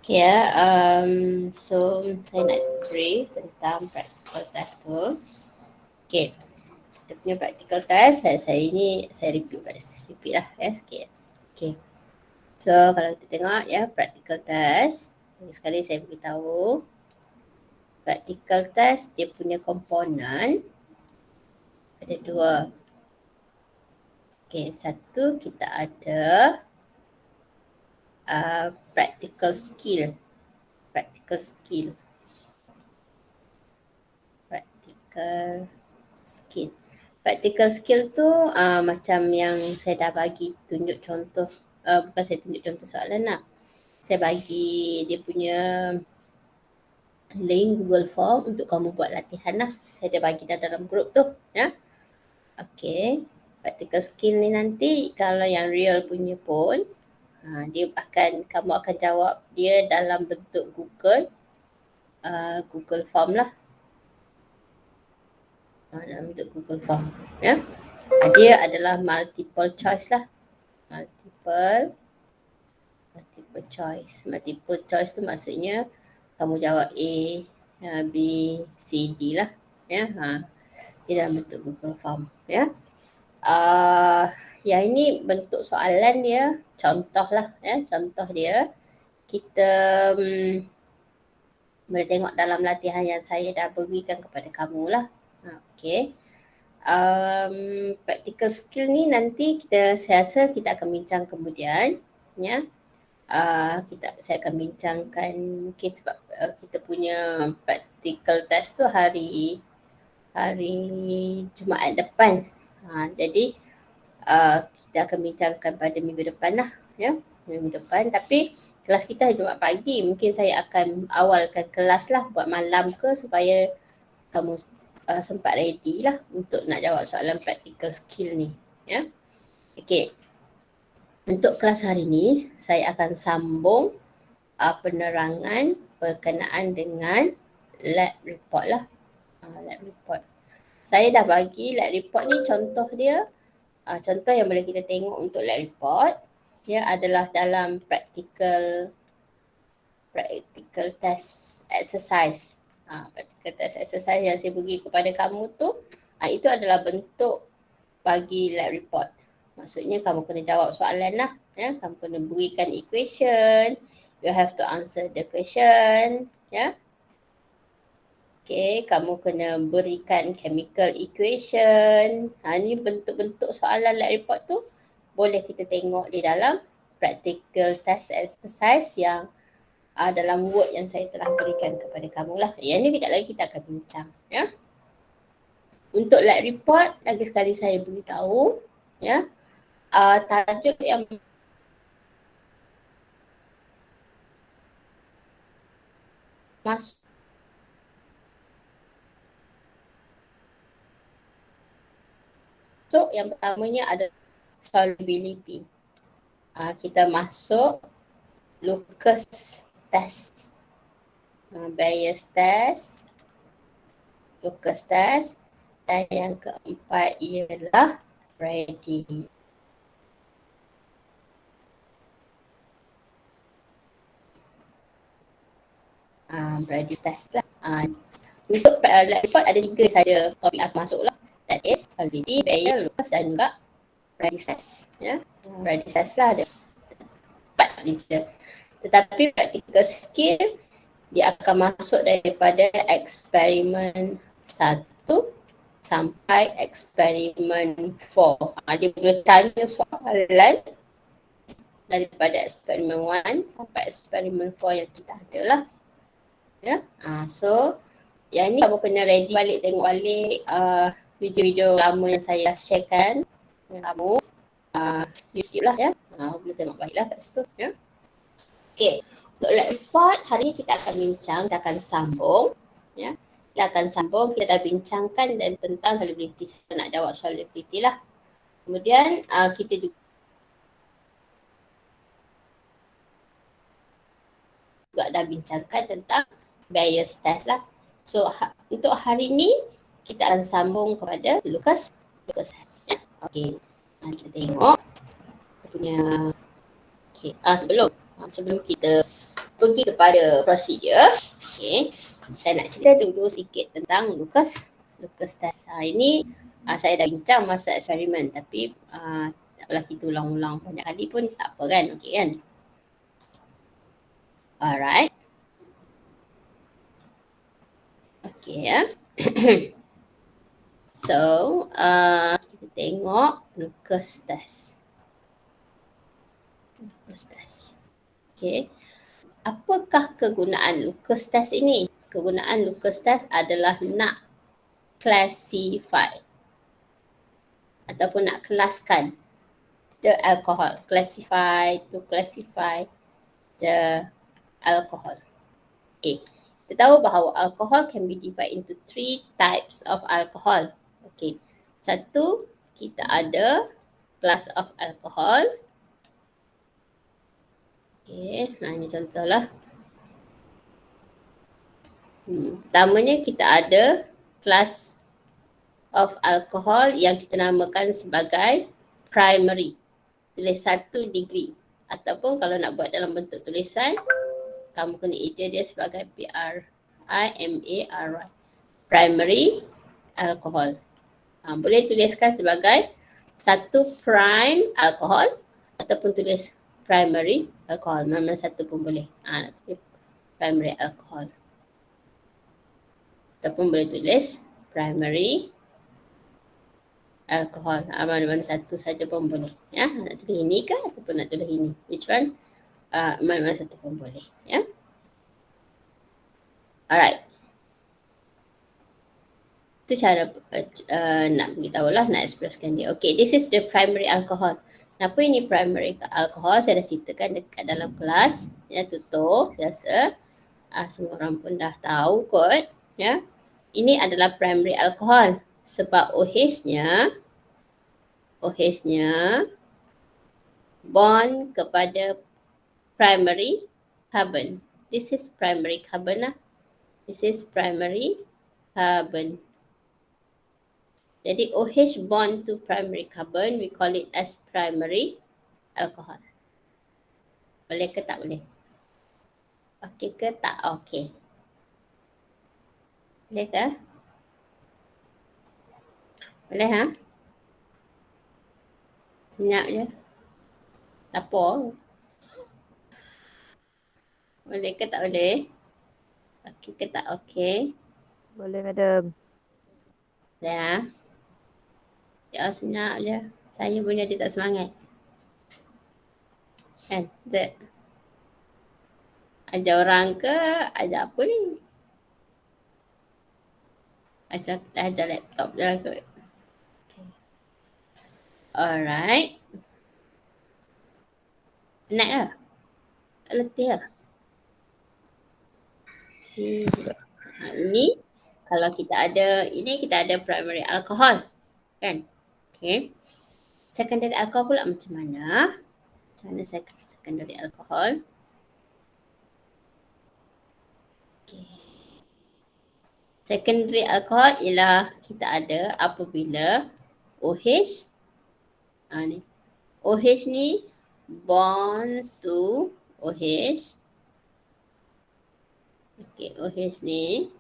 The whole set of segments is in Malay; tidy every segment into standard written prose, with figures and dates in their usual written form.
Okay ya, so saya nak brief tentang practical test tu. Okay, kita punya practical test, saya ini saya repeat lah ya sikit. Okay, so kalau kita tengok ya practical test, sekali saya beritahu practical test dia punya komponen ada dua. Okay, satu kita ada practical skill. Practical skill. Practical skill tu macam yang saya dah bagi tunjuk contoh, bukan saya tunjuk contoh soalan lah. Saya bagi dia punya link Google Form untuk kamu buat latihan lah. Saya dah bagi dah dalam grup tu ya. Okay, practical skill ni nanti kalau yang real punya pun dia kamu akan jawab dia dalam bentuk Google Form lah. Dalam bentuk Google Form ya. Dia adalah multiple choice lah. Multiple choice. Multiple choice tu maksudnya kamu jawab A, B, C, D lah ya. Dia dalam bentuk Google Form ya. Yang ini bentuk soalan dia, contoh lah ya. Contoh dia kita boleh tengok dalam latihan yang saya dah berikan kepada kamu lah. Okay. Practical skill ni nanti saya rasa kita akan bincang kemudian ya. Saya akan bincangkan mungkin sebab kita punya practical test tu hari Jumaat depan. Jadi kita akan bincangkan pada minggu depan lah ya. Minggu depan, tapi kelas kita Jumaat pagi, mungkin saya akan awalkan kelas lah buat malam ke supaya kamu sempat ready lah untuk nak jawab soalan practical skill ni ya. Okay, untuk kelas hari ni saya akan sambung penerangan berkenaan dengan lab report lah. Lab report saya dah bagi lab report ni, contoh dia contoh yang boleh kita tengok untuk lab report dia adalah dalam practical test exercise. Practical test exercise yang saya bagi kepada kamu tu itu adalah bentuk bagi lab report. Maksudnya kamu kena jawab soalan lah ya. Kamu kena berikan equation, you have to answer the question ya. Okay, kamu kena berikan chemical equation. Ini bentuk-bentuk soalan lab report tu boleh kita tengok di dalam practical test exercise yang dalam word yang saya telah berikan kepada kamu lah. Yang ni kejap lagi kita akan bincang ya. Untuk lab report lagi sekali saya beritahu ya. Tajuk yang masuk yang pertamanya adalah solubility. Kita masuk Lucas test, Bayes test, Lucas test, dan yang keempat ialah Brady. Brady test lah. Untuk lab report ada 3 saja topik aku masuk lah. That is solidity, Bayes, Lucas dan juga Brady test ya. Brady test lah ada 4 je. Tetapi practical skill dia akan masuk daripada eksperimen 1 sampai eksperimen 4. Dia boleh tanya soalan daripada eksperimen 1 sampai eksperimen 4 yang kita ada lah ya. So yang ni kamu kena ready balik, tengok balik video-video lama yang saya sharekan dengan kamu YouTube lah ya. Boleh tengok balik lah kat situ ya. Okay, untuk lab report hari ni kita akan bincang, kita akan sambung ya. Kita akan sambung, kita dah bincangkan dan tentang solubility, saya nak jawab solubility lah. Kemudian kita juga dah bincangkan tentang Bayes test lah. So untuk hari ni kita akan sambung kepada Lucas test ya. Okay, kita tengok kita punya sebelum kita pergi kepada prosedur. Okay. Saya nak cerita dulu sikit tentang Lucas test. Ini saya dah bincang masa eksperimen, tapi tak apalah, kita ulang-ulang banyak kali pun tak apa kan. Okay kan. Alright. Okay ya. So, kita tengok Lucas test. Okay. Apakah kegunaan Lucas test ini? Kegunaan Lucas test adalah nak classify ataupun nak kelaskan the alcohol. To classify the alcohol. Okay. Kita tahu bahawa alcohol can be divided into 3 types of alcohol. Okay. Satu, kita ada class of alcohol. Okay, ini contohlah. Pertamanya kita ada class of alcohol yang kita namakan sebagai primary. Tulis 1 degree. Ataupun kalau nak buat dalam bentuk tulisan, kamu kena eja dia sebagai P-R-I-M-A-R-Y. Primary alcohol. Boleh tuliskan sebagai 1 prime alcohol ataupun tulis primary alcohol. Mana satu pun boleh. Nak tulis primary alcohol. Ataupun boleh tulis primary alcohol. Mana-mana satu saja pun boleh. Ya, nak tulis ini ke ataupun nak tulis ini. Which one? Mana-mana satu pun boleh. Ya. Alright. Itu cara nak beritahu lah, nak expresskan dia. Okay, this is the primary alcohol. Kenapa ini primary alcohol? Saya dah ceritakan dekat dalam kelas. Ya, tutor. Saya rasa semua orang pun dah tahu kot. Ya. Ini adalah primary alcohol. Sebab OH-nya bond kepada primary carbon. This is primary carbon lah. This is primary carbon. Jadi OH bond to primary carbon, we call it as primary alcohol. Boleh ke tak boleh? Okey ke tak? Okey. Boleh ke? Boleh ha? Senyap je. Tak apa. Boleh ke tak boleh? Okey ke tak okey? Boleh, madam. Dah. Ya, senyap je. Saya punya dia tak semangat. Kan? Zat. Ajar orang ke? Ajar apa ni? Ajar laptop je lah kot. Okay. Alright. Penat ke? Tak letih ke? Ini kalau kita ada, ini kita ada primary alcohol. Kan? Okay. Secondary alcohol pula macam mana? Macam mana secondary alcohol? Okay. Secondary alcohol ialah kita ada apabila OH ni. OH ni bonds to OH. Okay, OH ni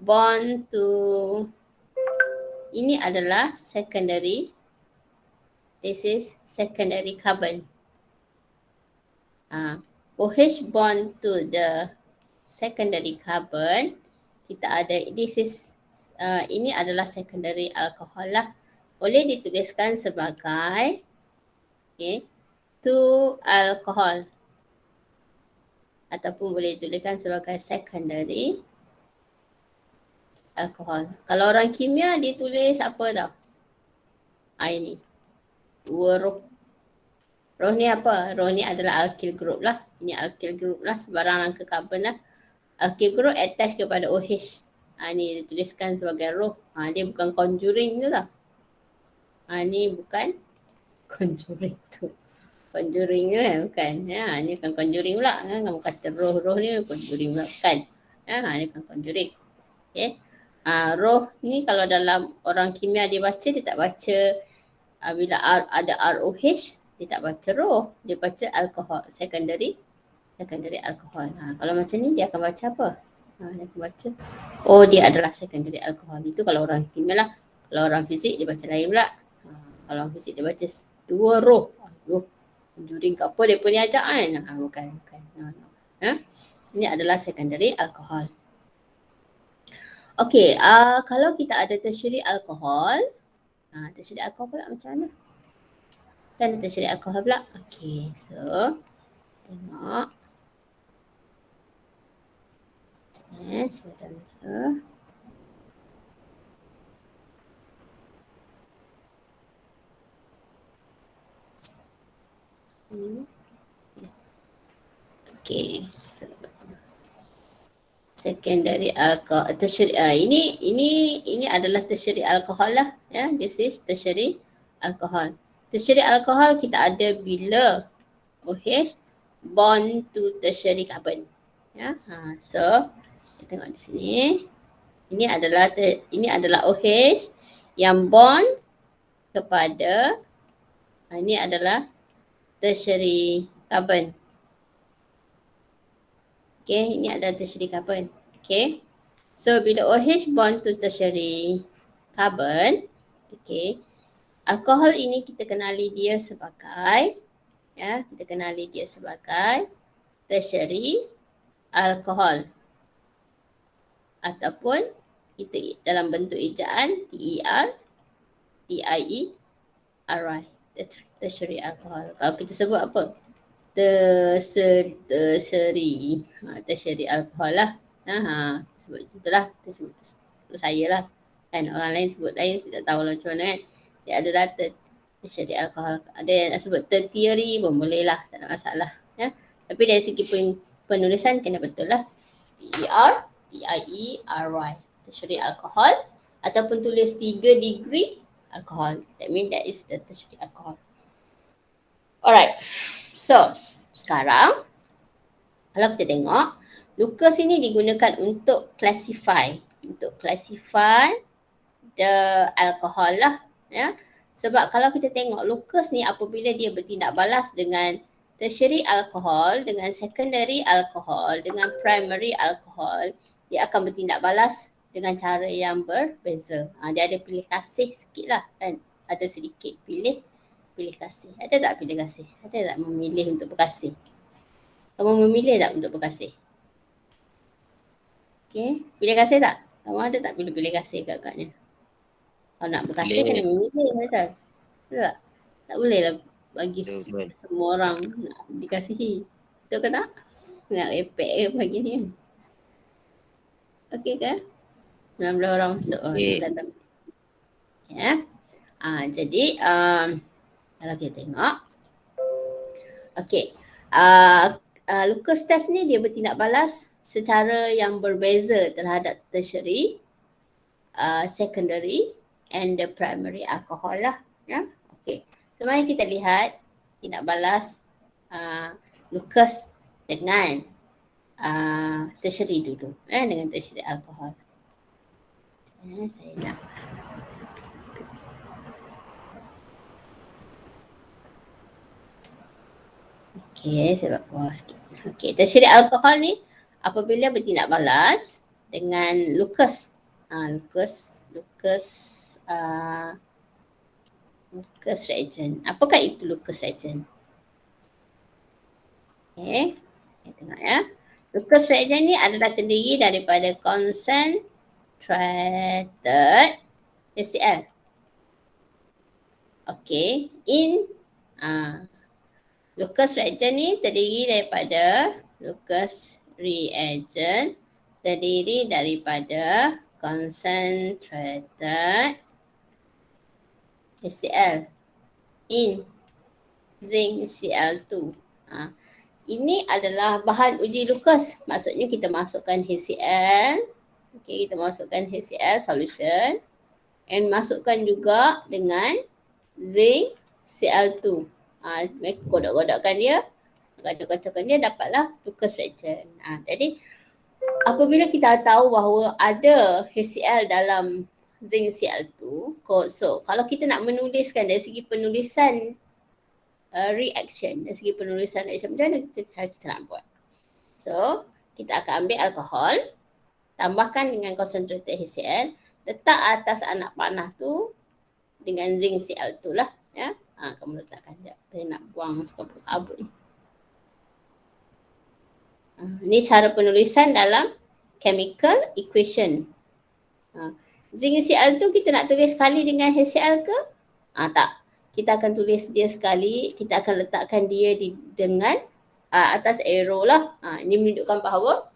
bond to, ini adalah secondary. This is secondary carbon. OH bond to the secondary carbon, kita ada, this is, ini adalah secondary alcohol lah. Boleh dituliskan sebagai, okay, 2 alcohol. Ataupun boleh dituliskan sebagai secondary alcohol. Kalau orang kimia dia tulis apa tau? Ini. 2 roh. Roh ni apa? Roh ni adalah alkyl group lah. Ini alkyl group lah, sebarang rangka karbon lah. Alkyl group attach kepada OH. Ni dituliskan sebagai roh. Dia bukan conjuring tu tau. Ni bukan conjuring tu. Conjuring tu kan? Bukan. Ni bukan conjuring pula. Kamu kata roh-roh ni conjuring pula. Bukan. Ni bukan conjuring. Okay. Roh ni kalau dalam orang kimia dia baca, dia tak baca bila ada ROH, dia tak baca roh. Dia baca alcohol, secondary secondary alcohol. Kalau macam ni dia akan baca apa? Dia akan baca, oh dia adalah secondary alcohol. Itu kalau orang kimia lah. Kalau orang fizik dia baca lain pula. Kalau orang fizik dia baca 2 roh. Juring ke apa dia pun dia ajak kan? Bukan. No. Ini adalah secondary alcohol. Okey, kalau kita ada tertiary alcohol, tertiary alcohol pula macam mana? Kan tertiary alcohol pula. Okey, so tengok. Sebentar je. Okey, so secondary alcohol, tertiary, ini adalah tertiary alcohol lah, ya. This is tertiary alcohol. Tertiary alcohol kita ada bila OH bond to tertiary carbon, ya. So kita tengok di sini, ini adalah OH yang bond kepada, ini adalah tertiary carbon. Okay, ini adalah tertiary carbon. Okay, so bila OH bond to tertiary carbon, okay, alkohol ini kita kenali dia sebagai, ya, kita kenali dia sebagai tertiary alkohol ataupun kita dalam bentuk ejaan TER, TIERY, tertiary alkohol. Kalau kita sebut apa? Tertiary alkohol lah. Sebut itulah, sebut saya lah. Kan orang lain sebut lain, saya tak tahu lah macam mana kan. Dia adalah tertiary alkohol. Ada yang nak sebut tertiary pun boleh lah, tak ada masalah. Ya. Tapi dari segi penulisan kena betul lah. TER, TIERY, tertiary alkohol, ataupun tulis 3 degree alkohol. That means that is the tertiary alkohol. Alright. So, sekarang kalau kita tengok, Lucas ini digunakan untuk classify the alcohol lah, ya. Sebab kalau kita tengok Lucas ni apabila dia bertindak balas dengan tertiary alcohol, dengan secondary alcohol, dengan primary alcohol, dia akan bertindak balas dengan cara yang berbeza. Dia ada pilih kasih sikit lah kan, ada sedikit pilih kasih. Ada tak pilih kasih? Ada tak memilih untuk berkasih? Kamu memilih tak untuk berkasih? Okay, pilih kasih tak? Kamu ada tak pilih kasih agaknya? Kalau nak berkasih kena memilih, betul? Betul tak? Tak boleh lah bagi semua orang nak dikasihi. Betul ke tak? Nak repek ke pagi ni? Okey ke? 19 orang masuk. Datang. Ya. Jadi kalau kita tengok, okey, Lucas test ni dia bertindak balas secara yang berbeza terhadap tertiary, secondary and the primary alcohol lah, ya. Okey, so mari kita lihat tindak balas Lucas dengan tertiary dulu, dengan tertiary alcohol. Saya nak okey, saya buat bawah sikit. Okey, tertiary alkohol ni apabila bertindak balas dengan Lucas. Lucas reagent. Apakah itu Lucas reagent? Okey, kita tengok ya. Lucas reagent ni adalah terdiri daripada concentrated HCl. Okey, Lucas reagent ni terdiri daripada concentrated HCl in zinc Cl2. Ini adalah bahan uji Lucas. Maksudnya kita masukkan HCl. Okey, kita masukkan HCl solution and masukkan juga dengan zinc Cl2. Godok-godokkan dia, kacau-kacaukan dia, dapatlah Lucas reagent. Jadi apabila kita tahu bahawa ada HCl dalam zinc Cl2, so kalau kita nak menuliskan dari segi penulisan reaction, dari segi penulisan reaction, macam mana cara kita nak buat? So, kita akan ambil alkohol, tambahkan dengan concentrated HCl, letak atas anak panah tu dengan zinc Cl tu lah. Ya. Kamu letakkan sekejap. Saya nak buang kabut ni. Ini cara penulisan dalam chemical equation. Zinc Cl tu kita nak tulis sekali dengan HCl ke? Tak. Kita akan tulis dia sekali, kita akan letakkan dia dengan atas arrow lah. Ini menunjukkan bahawa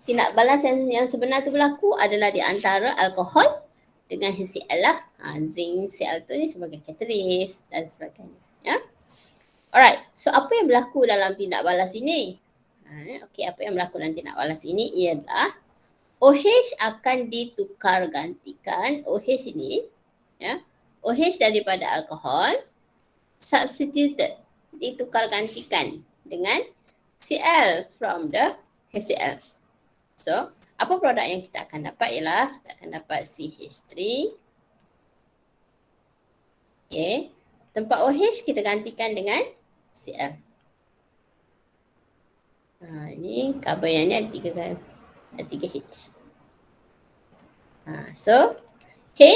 tindak balas yang sebenar tu berlaku adalah di antara alkohol dengan HCl lah. Zinc Cl tu ni sebagai catalyst dan sebagainya. Ya. Alright, so apa yang berlaku dalam tindak balas ini? Okey, apa yang berlaku dalam tindak balas ini ialah OH akan ditukar gantikan, OH ini, ya, OH daripada alkohol substituted, ditukar gantikan dengan Cl from the HCl. So, apa produk yang kita akan dapat ialah kita akan dapat CH3. Okay. Tempat OH kita gantikan dengan Cl. Ini carbon yang ni ada 3 kan. Ada 3 H. So, H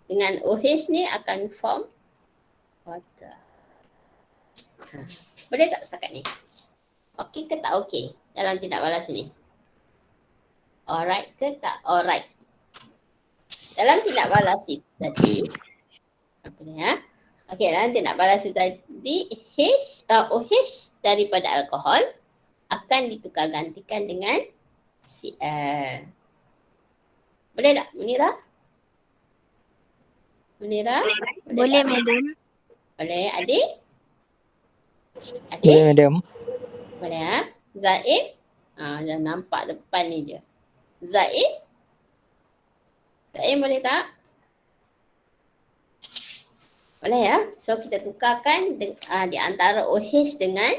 dengan OH ni akan form water. Boleh tak setakat ni? Okey ke tak okey dalam tindak balas ni? Alright ke tak? Alright. Dalam tindak balas itu tadi, apa ni ya? Okey, dalam tindak balas itu tadi, OH daripada alkohol akan ditukar gantikan dengan Cl. Boleh tak Munirah? Munirah? Boleh madam. Boleh. Adik? Boleh madam. Boleh ha? Zaid? Jangan nampak depan ni je. Zaid? Zaid boleh tak? Boleh ya? So kita tukarkan di antara OH dengan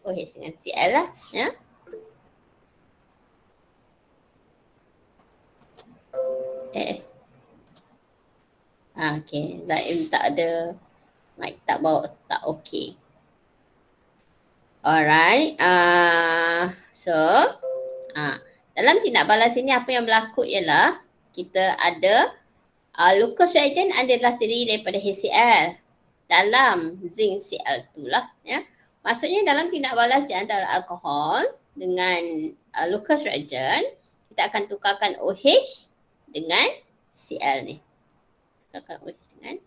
Cl lah. Ya? Okay. Zaid tak ada mic, tak bawa, tak okay. Alright. So dalam tindak balas ini apa yang berlaku ialah kita ada Lucas reagent adalah terdiri daripada HCl dalam zinc Cl tu lah. Ya. Maksudnya dalam tindak balas di antara alkohol dengan Lucas reagent, kita akan tukarkan OH dengan Cl ni. Tukarkan OH dengan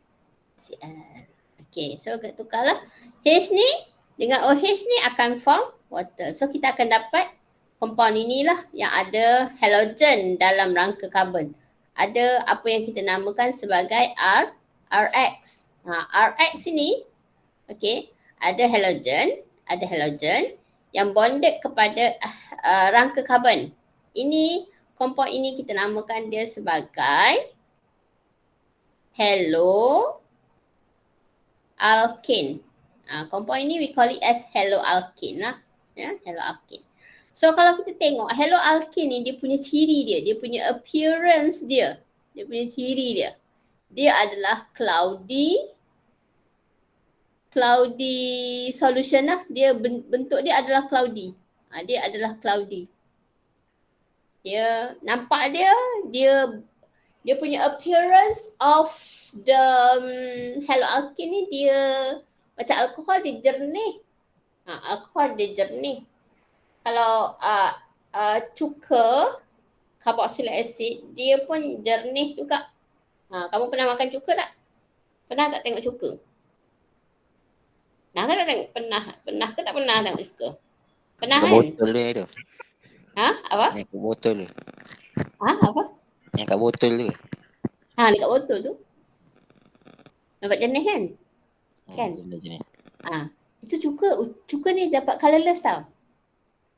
Cl. Okay, so kita tukarlah. H ni dengan OH ni akan form water. So kita akan dapat compound inilah yang ada halogen dalam rangka karbon. Ada apa yang kita namakan sebagai RX. RX ini, okay, ada halogen yang bonded kepada rangka karbon. Ini, compound ini kita namakan dia sebagai haloalkane. Compound ini we call it as haloalkane lah. Ya, haloalkane. So kalau kita tengok haloalkane ni dia punya ciri dia punya appearance dia punya ciri dia. Dia adalah cloudy solution lah. Dia bentuk dia adalah cloudy. Dia adalah cloudy. Dia nampak dia punya appearance of the haloalkane ni dia macam alkohol dia jernih. Alkohol dia jernih. Kalau cuka, carboxylic acid, dia pun jernih juga. Kamu pernah makan cuka tak? Pernah tak tengok cuka? Pernah ke tak tengok? Pernah ke tak pernah tengok cuka? Pernah kan? Botol dia tu. Apa? Yang kat botol tu. Apa? Yang kat botol tu. Dekat botol tu. Nampak jernih kan? Kan? Jenis. Itu cuka ni dapat colourless tau.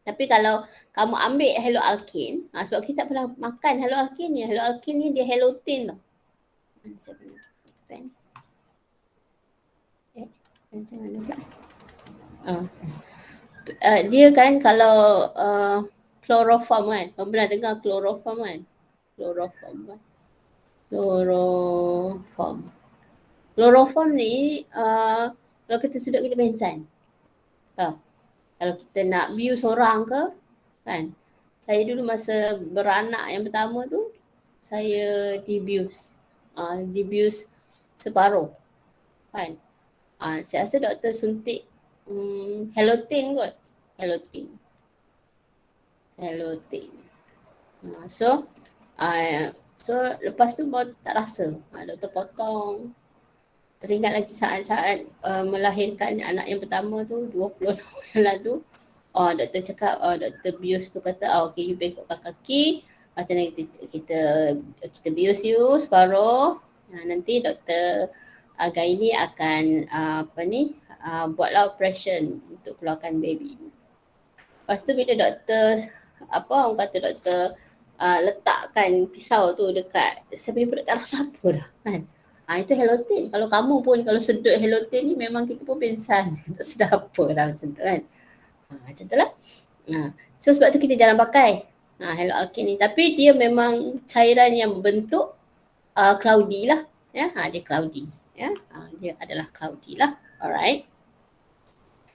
Tapi kalau kamu ambil haloalkane, sebab kita tak pernah makan haloalkane ni. Haloalkane ni dia halotane tau. Mana saya pernah pen? Macam mana pula? Dia kan kalau chloroform kan. Kamu pernah dengar chloroform kan? Chloroform ni kalau kita sedut kita pengsan. Kalau kita nak view seorang ke, kan. Saya dulu masa beranak yang pertama tu, saya dibius. Dibius separuh, kan. Saya rasa doktor suntik Helotin kot. Helotin. So lepas tu baru tak rasa. Doktor potong. Teringat lagi saat-saat melahirkan anak yang pertama tu 20 tahun yang lalu. Doktor cakap, doktor bius tu kata, okay, you bengkokkan kaki. Macam ni kita bius you separuh. Nanti doktor gynae akan buatlah operation untuk keluarkan baby. Lepas tu bila doktor letakkan pisau tu dekat saya punya perut, tak rasa apa dah, kan. Itu Helotin. Kalau kamu pun kalau sedut Helotin ni memang kita pun pingsan. Tak sedar apa dah macam tu, kan. Macam tu lah. So sebab tu kita jarang pakai Hello Alkin ni. Tapi dia memang cairan yang berbentuk cloudy lah. Ya, dia cloudy. Ya, dia adalah cloudy lah. Alright.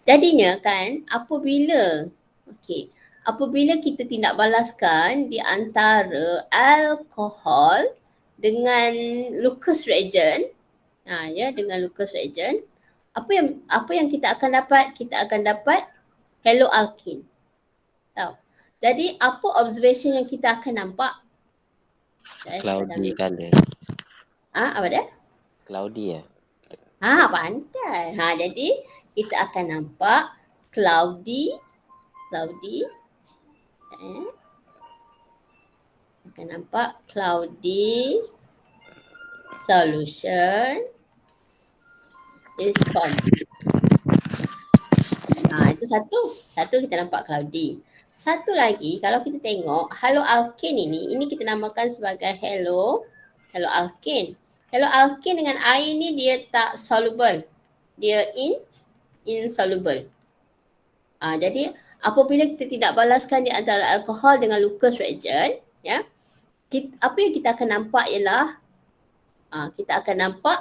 Jadinya kan apabila kita tindak balaskan di antara alkohol dengan Lucas reagent, dengan Lucas reagent, apa yang kita akan dapat? Kita akan dapat Hello Alkin. Tahu? Jadi apa observation yang kita akan nampak? Cloudy colour. Apa dia? Cloudy ya. Pandai. Jadi kita akan nampak cloudy. Akan nampak cloudy solution is formed. Itu satu kita nampak cloudy. Satu lagi kalau kita tengok Hello Alkin ini kita namakan sebagai Hello Alkin. Hello Alkin dengan air ni dia tak soluble. Dia insoluble. Jadi apabila kita tidak balaskan di antara alkohol dengan Lucas reagent, ya. Apa yang kita akan nampak ialah kita akan nampak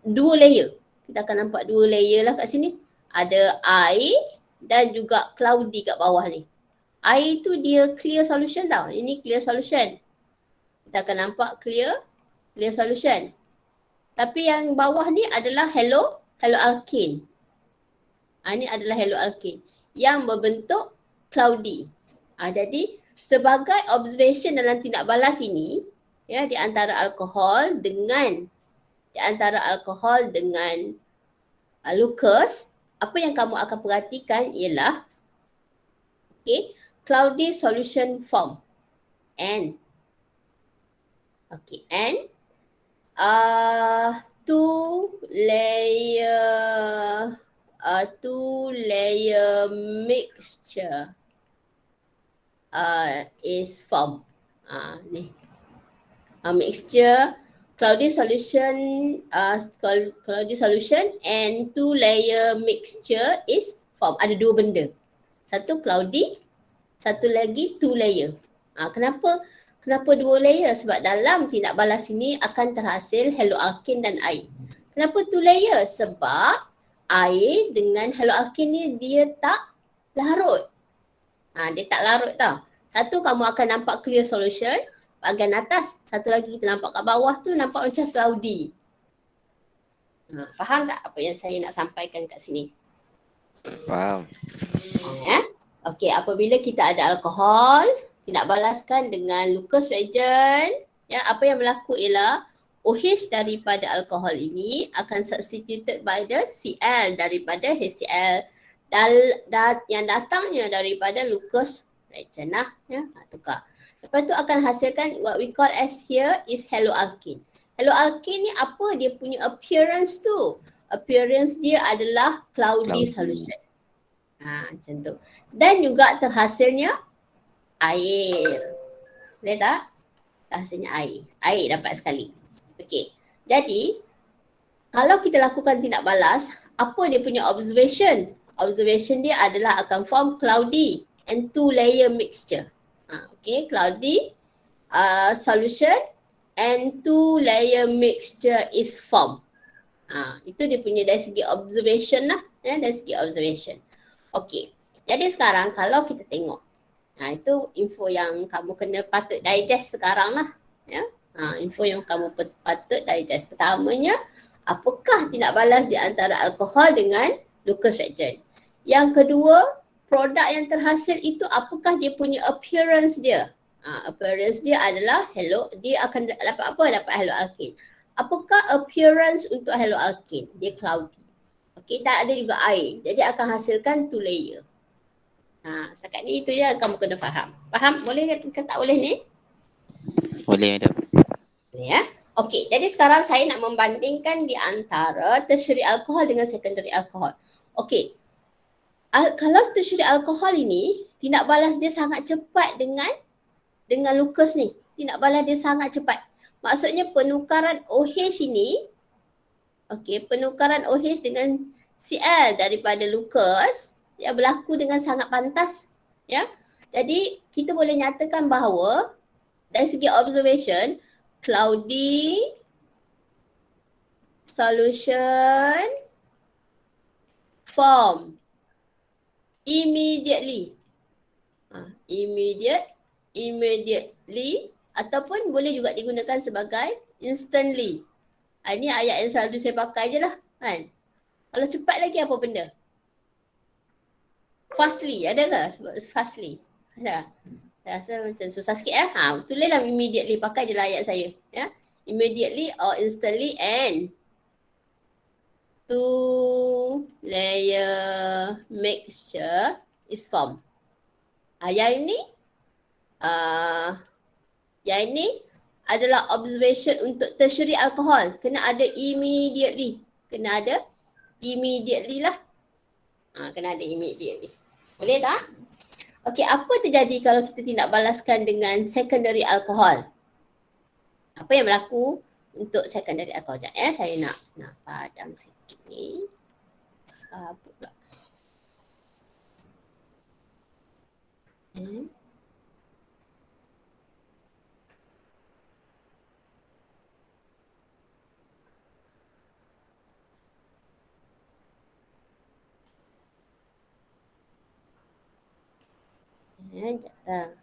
dua layer. Kita akan nampak dua layer lah kat sini. Ada air dan juga cloudy kat bawah ni. Air tu dia clear solution tau. Ini clear solution. Kita akan nampak clear solution. Tapi yang bawah ni adalah Hello Alkin. Ini adalah Hello Alkin yang berbentuk cloudy. Jadi sebagai observation dalam tindak balas ini, ya, di antara alkohol dengan Lucas, apa yang kamu akan perhatikan ialah cloudy solution form and two layer mixture is formed. Mixture cloudy solution and two layer mixture is formed. Ada dua benda. Satu cloudy, satu lagi two layer. Kenapa dua layer? Sebab dalam tindak balas ini akan terhasil Hello Alkin dan air. Kenapa two layer? Sebab air dengan Hello Alkin ni dia tak larut. Dia tak larut tau. Satu kamu akan nampak clear solution bahagian atas. Satu lagi kita nampak kat bawah tu nampak macam cloudy. Faham tak apa yang saya nak sampaikan kat sini? Faham. Apabila kita ada alkohol, tindak balaskan dengan Lucas reagent, ya, apa yang berlaku ialah OH daripada alkohol ini akan substituted by the Cl daripada HCl yang datangnya daripada Lucas reagent lah, ya, tukar. Lepas tu akan hasilkan what we call as here is Hello Alkin. Hello Alkin ni apa dia punya appearance tu? Appearance dia adalah cloudy solution. Macam tu. Dan juga terhasilnya air. Boleh tak? Terhasilnya air. Air dapat sekali. Okey. Jadi kalau kita lakukan tindak balas, apa dia punya observation? Observation dia adalah akan form cloudy and two layer mixture. Cloudy solution and two layer mixture is formed. Itu dia punya dari segi observation lah, ya, dari segi observation. Okey. Jadi sekarang kalau kita tengok, itu info yang kamu kena patut digest sekarang lah. Ya. Info yang kamu patut digest. Pertamanya, apakah tindak balas di antara alkohol dengan Lucas reagent? Yang kedua, produk yang terhasil itu apakah dia punya appearance dia? Appearance dia adalah dia akan dapat apa? Dapat haloalkane. Apakah appearance untuk haloalkane? Dia cloudy. Okey, dan ada juga air. Jadi akan hasilkan 2 layer. Setakat ni itu yang kamu kena faham. Faham? Boleh ke tak boleh ni? Boleh, madam. Boleh ya. Okey, jadi sekarang saya nak membandingkan di antara tertiary alkohol dengan secondary alkohol. Okey. Kalau tertiary alkohol ini, tindak balas dia sangat cepat dengan Lucas ni. Tindak balas dia sangat cepat. Maksudnya penukaran OH ini, penukaran OH dengan Cl daripada Lucas yang berlaku dengan sangat pantas. Ya. Jadi kita boleh nyatakan bahawa dari segi observation, cloudy solution form immediately. Immediately ataupun boleh juga digunakan sebagai instantly. Ini ayat yang selalu saya pakai je lah kan. Kalau cepat lagi apa benda? Fastly, ada ke? Fastly. Ada. Saya rasa macam susah sikit tulislah immediately, pakai je lah ayat saya. Ya. Immediately or instantly and 2 layer mixture is formed. Yang ini adalah observation untuk tertiary alkohol. Kena ada immediately. Kena ada immediately lah. Kena ada immediately. Boleh tak? Okey, apa terjadi kalau kita tindak balaskan dengan secondary alkohol? Apa yang berlaku untuk secondary alkohol? Sekejap ya, saya nak padam sikit ni. Sabut pula. Sekejap.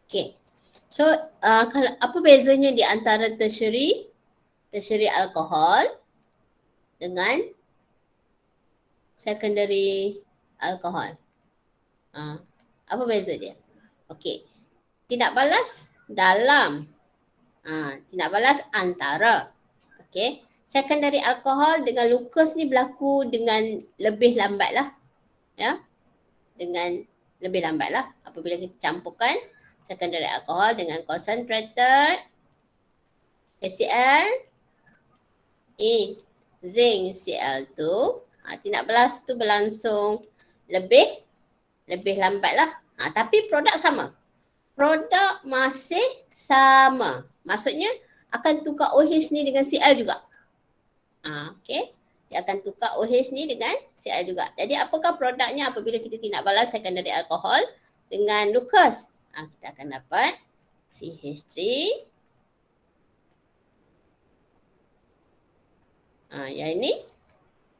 Okay. So, kalau apa bezanya di antara tertiary alkohol dengan secondary alkohol? Apa beza dia? Okey. Tindak balas dalam. Tindak balas antara. Okey. Secondary alkohol dengan Lucas ni berlaku dengan lebih lambat lah. Ya. Dengan lebih lambat lah apabila kita campurkan secondary alkohol dengan concentrated HCl zinc Cl2. Tindak balas tu berlangsung lebih lambat lah. Tapi produk sama. Produk masih sama. Maksudnya akan tukar OH ni dengan Cl juga. Okay. Dia akan tukar OH ni dengan Cl juga. Jadi apakah produknya apabila kita tindak balas secondary alkohol dengan Lucas? Kita akan dapat CH3. Yang ini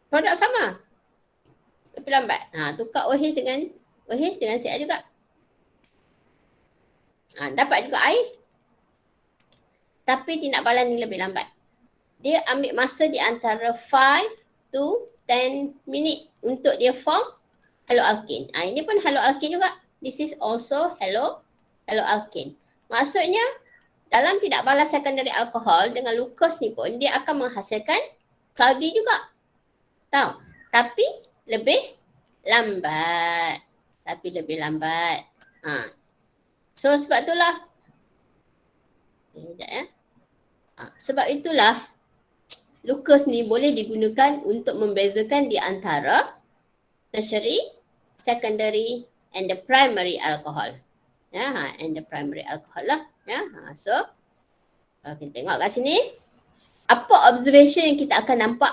produk sama. Lebih lambat. Tukar OH dengan Cl juga. Dapat juga air. Tapi tindak balas ni lebih lambat. Dia ambil masa di antara 5 to 10 minit untuk dia form haloalkane. Ini pun haloalkane juga. This is also haloalkane. Maksudnya dalam tindak balas secondary alkohol dengan Lucas ni pun dia akan menghasilkan cloudy juga. Tahu? Tapi lebih lambat. So sebab itulah. Sekejap ya. Sebab itulah Lucas ni boleh digunakan untuk membezakan di antara tertiary, secondary and the primary alcohol. And the primary alcohol lah. So kita tengok kat sini. Apa observation yang kita akan nampak?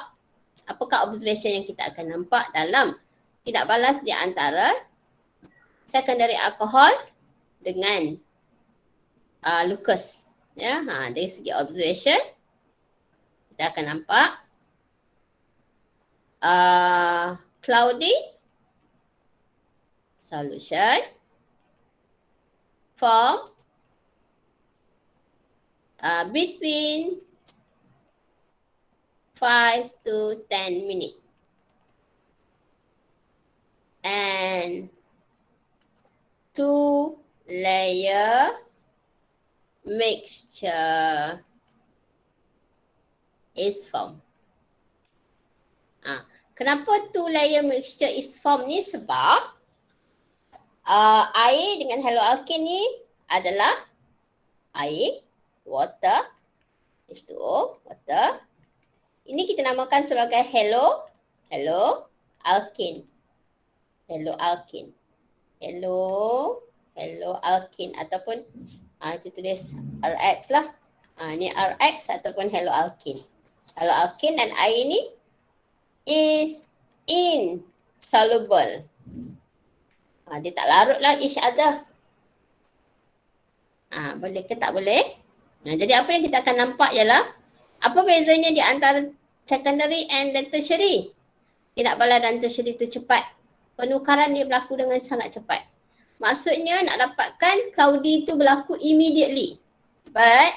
Apakah observation yang kita akan nampak dalam tidak balas di antara secondary alcohol dengan Lucas. Ya, dari segi observation kita akan nampak cloudy solution form between 5 to 10 minutes. And 2-layer mixture is formed. Kenapa 2-layer mixture is formed ni? Sebab air dengan haloalkane ni adalah air, water, H2O, water. Ini kita namakan sebagai haloalkane. Haloalkane ataupun kita tulis RX lah. Ni RX ataupun haloalkane. Haloalkane dan air ni is insoluble. Dia tak larut lah each other. Boleh ke tak boleh? Jadi apa yang kita akan nampak ialah apa bezanya di antara secondary and tertiary? Tidak balas dan tertiary itu cepat. Penukaran dia berlaku dengan sangat cepat. Maksudnya nak dapatkan cloudy itu berlaku immediately. But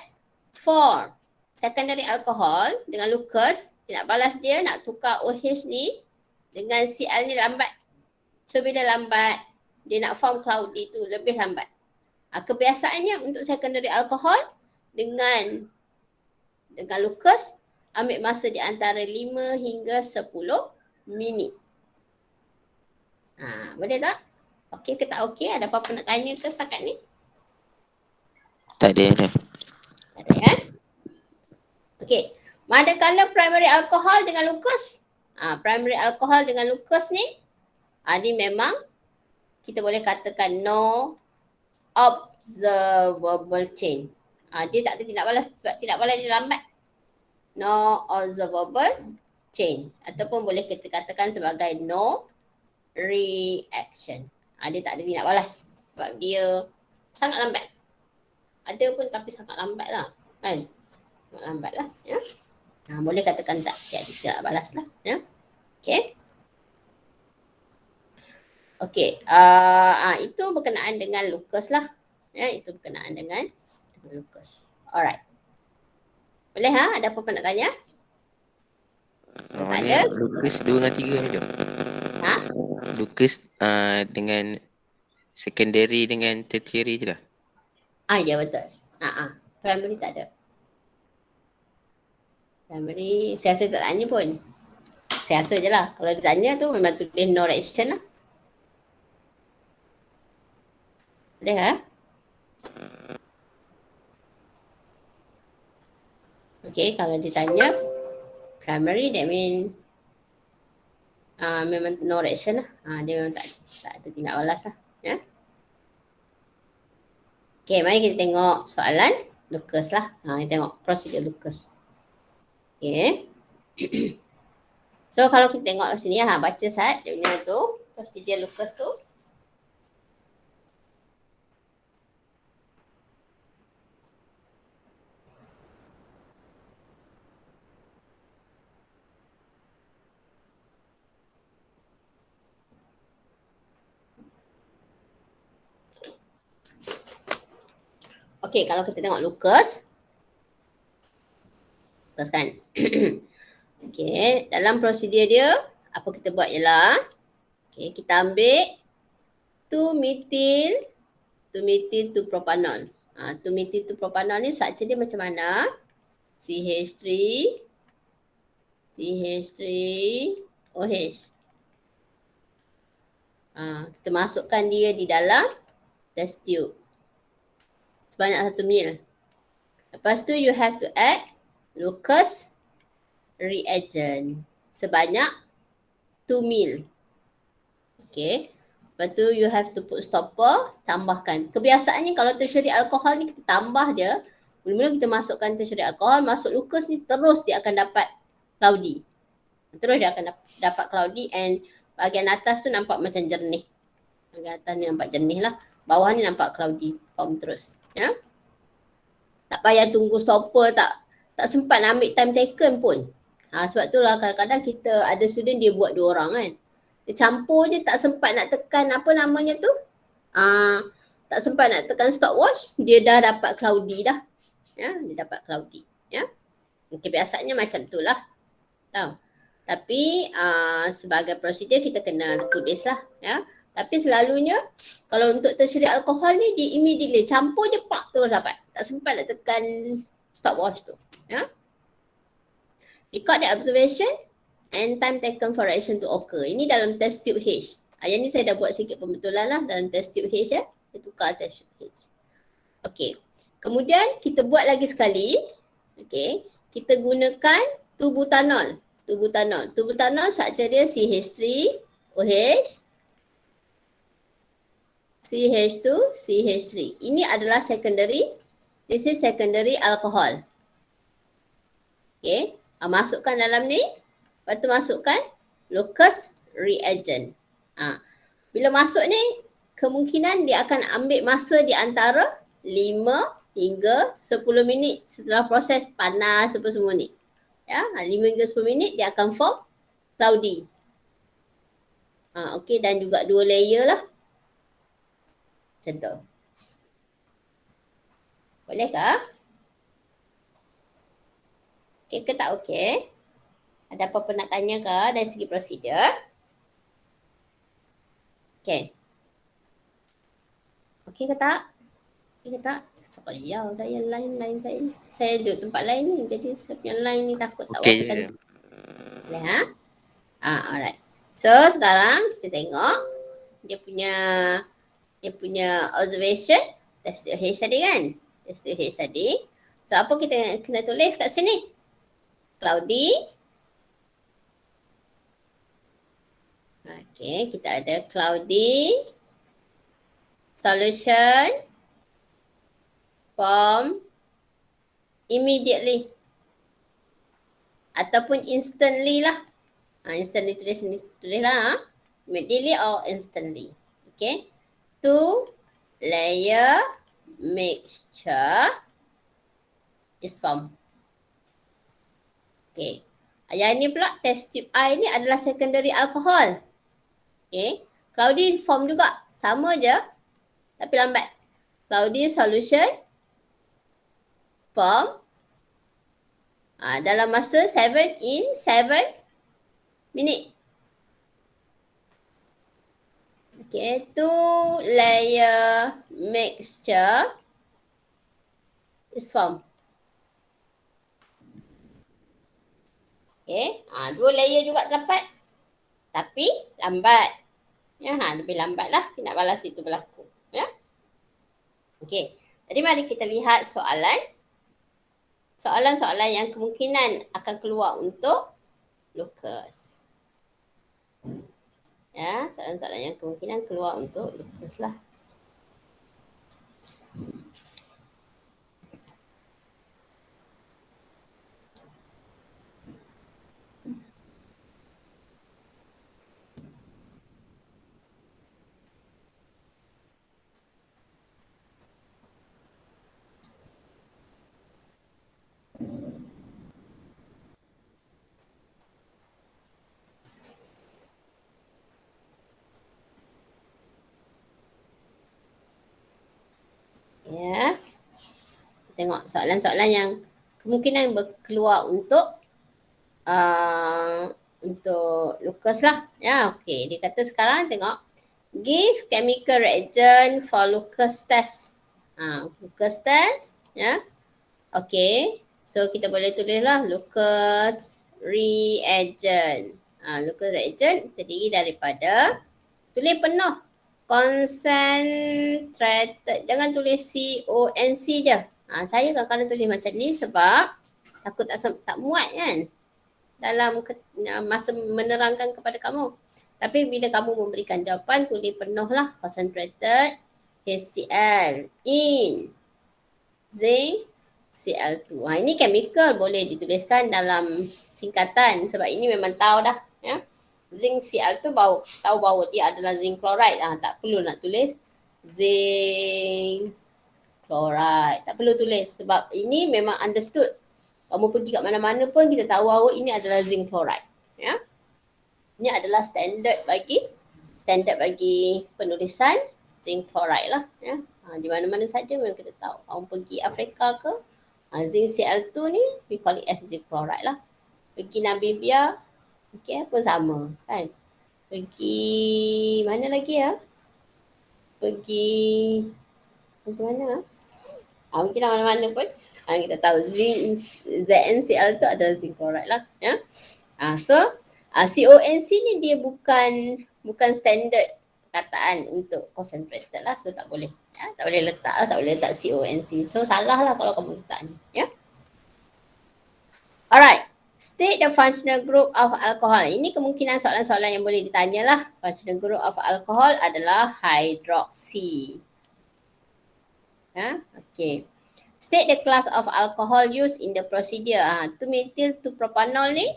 for secondary alcohol dengan Lucas, tidak balas dia nak tukar OH ni dengan Cl ni lambat. So bila lambat, dia nak form cloudy itu lebih lambat. Kebiasaannya untuk secondary alcohol dengan Lucas ambil masa di antara 5 hingga 10 minit. Boleh tak? Okey ke tak okey? Ada apa-apa nak tanya ke setakat ni? Tak ada dah. Tak ada kan? Okey. Manakala primary alcohol dengan Lucas? Primary alcohol dengan Lucas ni, ni memang kita boleh katakan no observable change. Dia tak ada tidak balas sebab tidak balas dia lambat. No observable change. Ataupun boleh kita katakan sebagai no reaction. Dia tak ada tidak balas sebab dia sangat lambat. Ada pun tapi sangat lambat lah. Kan? Sangat lambat lah. Ya? Boleh katakan tidak balas lah. Ya? Okay. Okay. Itu berkenaan dengan Lucas lah. Ya, itu berkenaan dengan Lucas. Alright. Boleh Ada apa-apa nak tanya? Tak ada? Lucas 2 dengan 3 ada. Lucas dengan secondary dengan tertiary je lah. Ya betul. Primary tak ada. Primary saya rasa tak tanya pun. Saya rasa je lah. Kalau ditanya tu memang tulis no reaction lah. Boleh Okay, kalau ditanya primary that mean memang no reaction lah. Dia memang tak ada tindak balas lah. Ya. Okay, mari kita tengok soalan Lucas lah. Kita tengok prosedur Lucas. Okay. So kalau kita tengok kat sini baca Sat dia punya tu, prosedur Lucas tu. Okay, kalau kita tengok Lucas kan. Okay, dalam prosedur dia, apa kita buat ialah, okay, kita ambil 2-methyl 2-propanol. 2-methyl 2-propanol ni struktur dia macam mana? CH3 OH. Kita masukkan dia di dalam test tube. Sebanyak 1 ml. Lepas tu you have to add Lucas reagent sebanyak 2 ml. Okay. Lepas tu you have to put stopper, tambahkan. Kebiasaannya kalau tertiary alkohol ni kita tambah dia. Mula-mula kita masukkan tertiary alkohol, masuk Lucas ni terus dia akan dapat cloudy. Terus dia akan dapat cloudy and Bahagian atas tu nampak macam jernih. Bahagian atas ni nampak jernih lah. Bawah ni nampak cloudy. Form terus. Ya. Tak payah tunggu stopper, tak sempat nak ambil time taken pun. Sebab tu lah kadang-kadang kita ada student dia buat 2 orang kan. Dia campur je, tak sempat nak tekan apa namanya tu. Tak sempat nak tekan stopwatch, dia dah dapat cloudy dah. Ya, dia dapat cloudy. Ya. Okay, biasanya macam tu lah. Tahu. Tapi sebagai prosedur kita kena tulis lah. Ya. Tapi selalunya kalau untuk tertiary alkohol ni dia immediately campur je pak tu dapat. Tak sempat nak tekan stopwatch tu. Ya. Record the observation and time taken for reaction to occur. Ini dalam test tube H. Yang ni saya dah buat sikit pembetulan lah dalam test tube H ya. Saya tukar test tube H. Okey. Kemudian kita buat lagi sekali. Okey. Kita gunakan tubutanol. Tubutanol struktur dia CH3, OH, CH2, CH3. Ini adalah secondary. This is secondary alcohol. Okay. Masukkan dalam ni. Lepas tu masukkan Lucas reagent. Bila masuk ni, kemungkinan dia akan ambil masa di antara 5 hingga 10 minit setelah proses panas semua ni. Ya, 5 hingga 10 minit dia akan form cloudy. Okay, dan juga 2 layer lah. Macam tu. Bolehkah? Okey ke tak okey? Ada apa-apa nak tanya ke dari segi prosedur? Okey. Okey ke tak? Okey ke tak? Sayang saya line saya ni. Saya duduk tempat lain ni. Jadi saya punya line ni takut tak Okay, waktu. Boleh ha? Alright. So sekarang kita tengok dia punya observation test tube H tadi kan? Test tube H tadi. So apa kita kena tulis kat sini? Cloudy. Okay, kita ada cloudy solution form immediately ataupun instantly lah. Instantly tulis lah. Immediately or instantly. Okay. 2 layer mixture is formed. Okay. Yang ni pula test tube I ni adalah secondary alcohol. Okay. Cloudy form juga. Sama je. Tapi lambat. Cloudy solution form dalam masa 7 minit. Okay. 2 layer mixture is formed. Okay. 2 layer juga dapat. Tapi lambat. Ya, lebih lambat lah. Nak balas itu berlaku. Ya. Okay. Jadi mari kita lihat soalan. Soalan-soalan yang kemungkinan akan keluar untuk Lucas. Ya, soalan-soalan yang kemungkinan keluar untuk Lucas lah. Ya. Tengok soalan-soalan yang kemungkinan keluar untuk Lucas lah. Ya, okey. Dia kata sekarang tengok give chemical reagent for Lucas test. Lucas test, ya. Okey. So kita boleh tulislah Lucas reagent. Lucas reagent terdiri daripada tulis penuh concentrated. Jangan tulis CONC je. Saya kadang-kadang tulis macam ni sebab takut tak muat kan dalam masa menerangkan kepada kamu. Tapi bila kamu memberikan jawapan, tulis penuh lah concentrated HCl in zinc Cl2. Ini chemical boleh dituliskan dalam singkatan sebab ini memang tahu dah. Ya. Zinc Cl tu tahu bahawa dia adalah zinc chloride. Tak perlu nak tulis zinc chloride. Tak perlu tulis sebab ini memang understood. Kamu pergi kat mana-mana pun kita tahu bahawa ini adalah zinc chloride. Ya. Ini adalah standard bagi penulisan zinc chloride lah. Ya. Di mana-mana saja memang kita tahu. Kamu pergi Afrika ke, zinc Cl2 ni we call it as zinc chloride lah. Pergi Namibia, okay, pun sama kan. Pergi mana lagi ya? Pergi mana? Mungkin mana-mana pun kita tahu ZnCl tu adalah zinc chloride lah. Ya. So CONC ni dia bukan standard perkataan untuk concentrated lah. So tak boleh. Ya, tak boleh letak lah, tak boleh letak CONC. So salah lah kalau kamu letak ni. Ya. Alright. State the functional group of alcohol. Ini kemungkinan soalan-soalan yang boleh ditanya lah. Functional group of alcohol adalah hydroxy. Okay. State the class of alcohol used in the procedure. 2-methyl 2-propanol ni.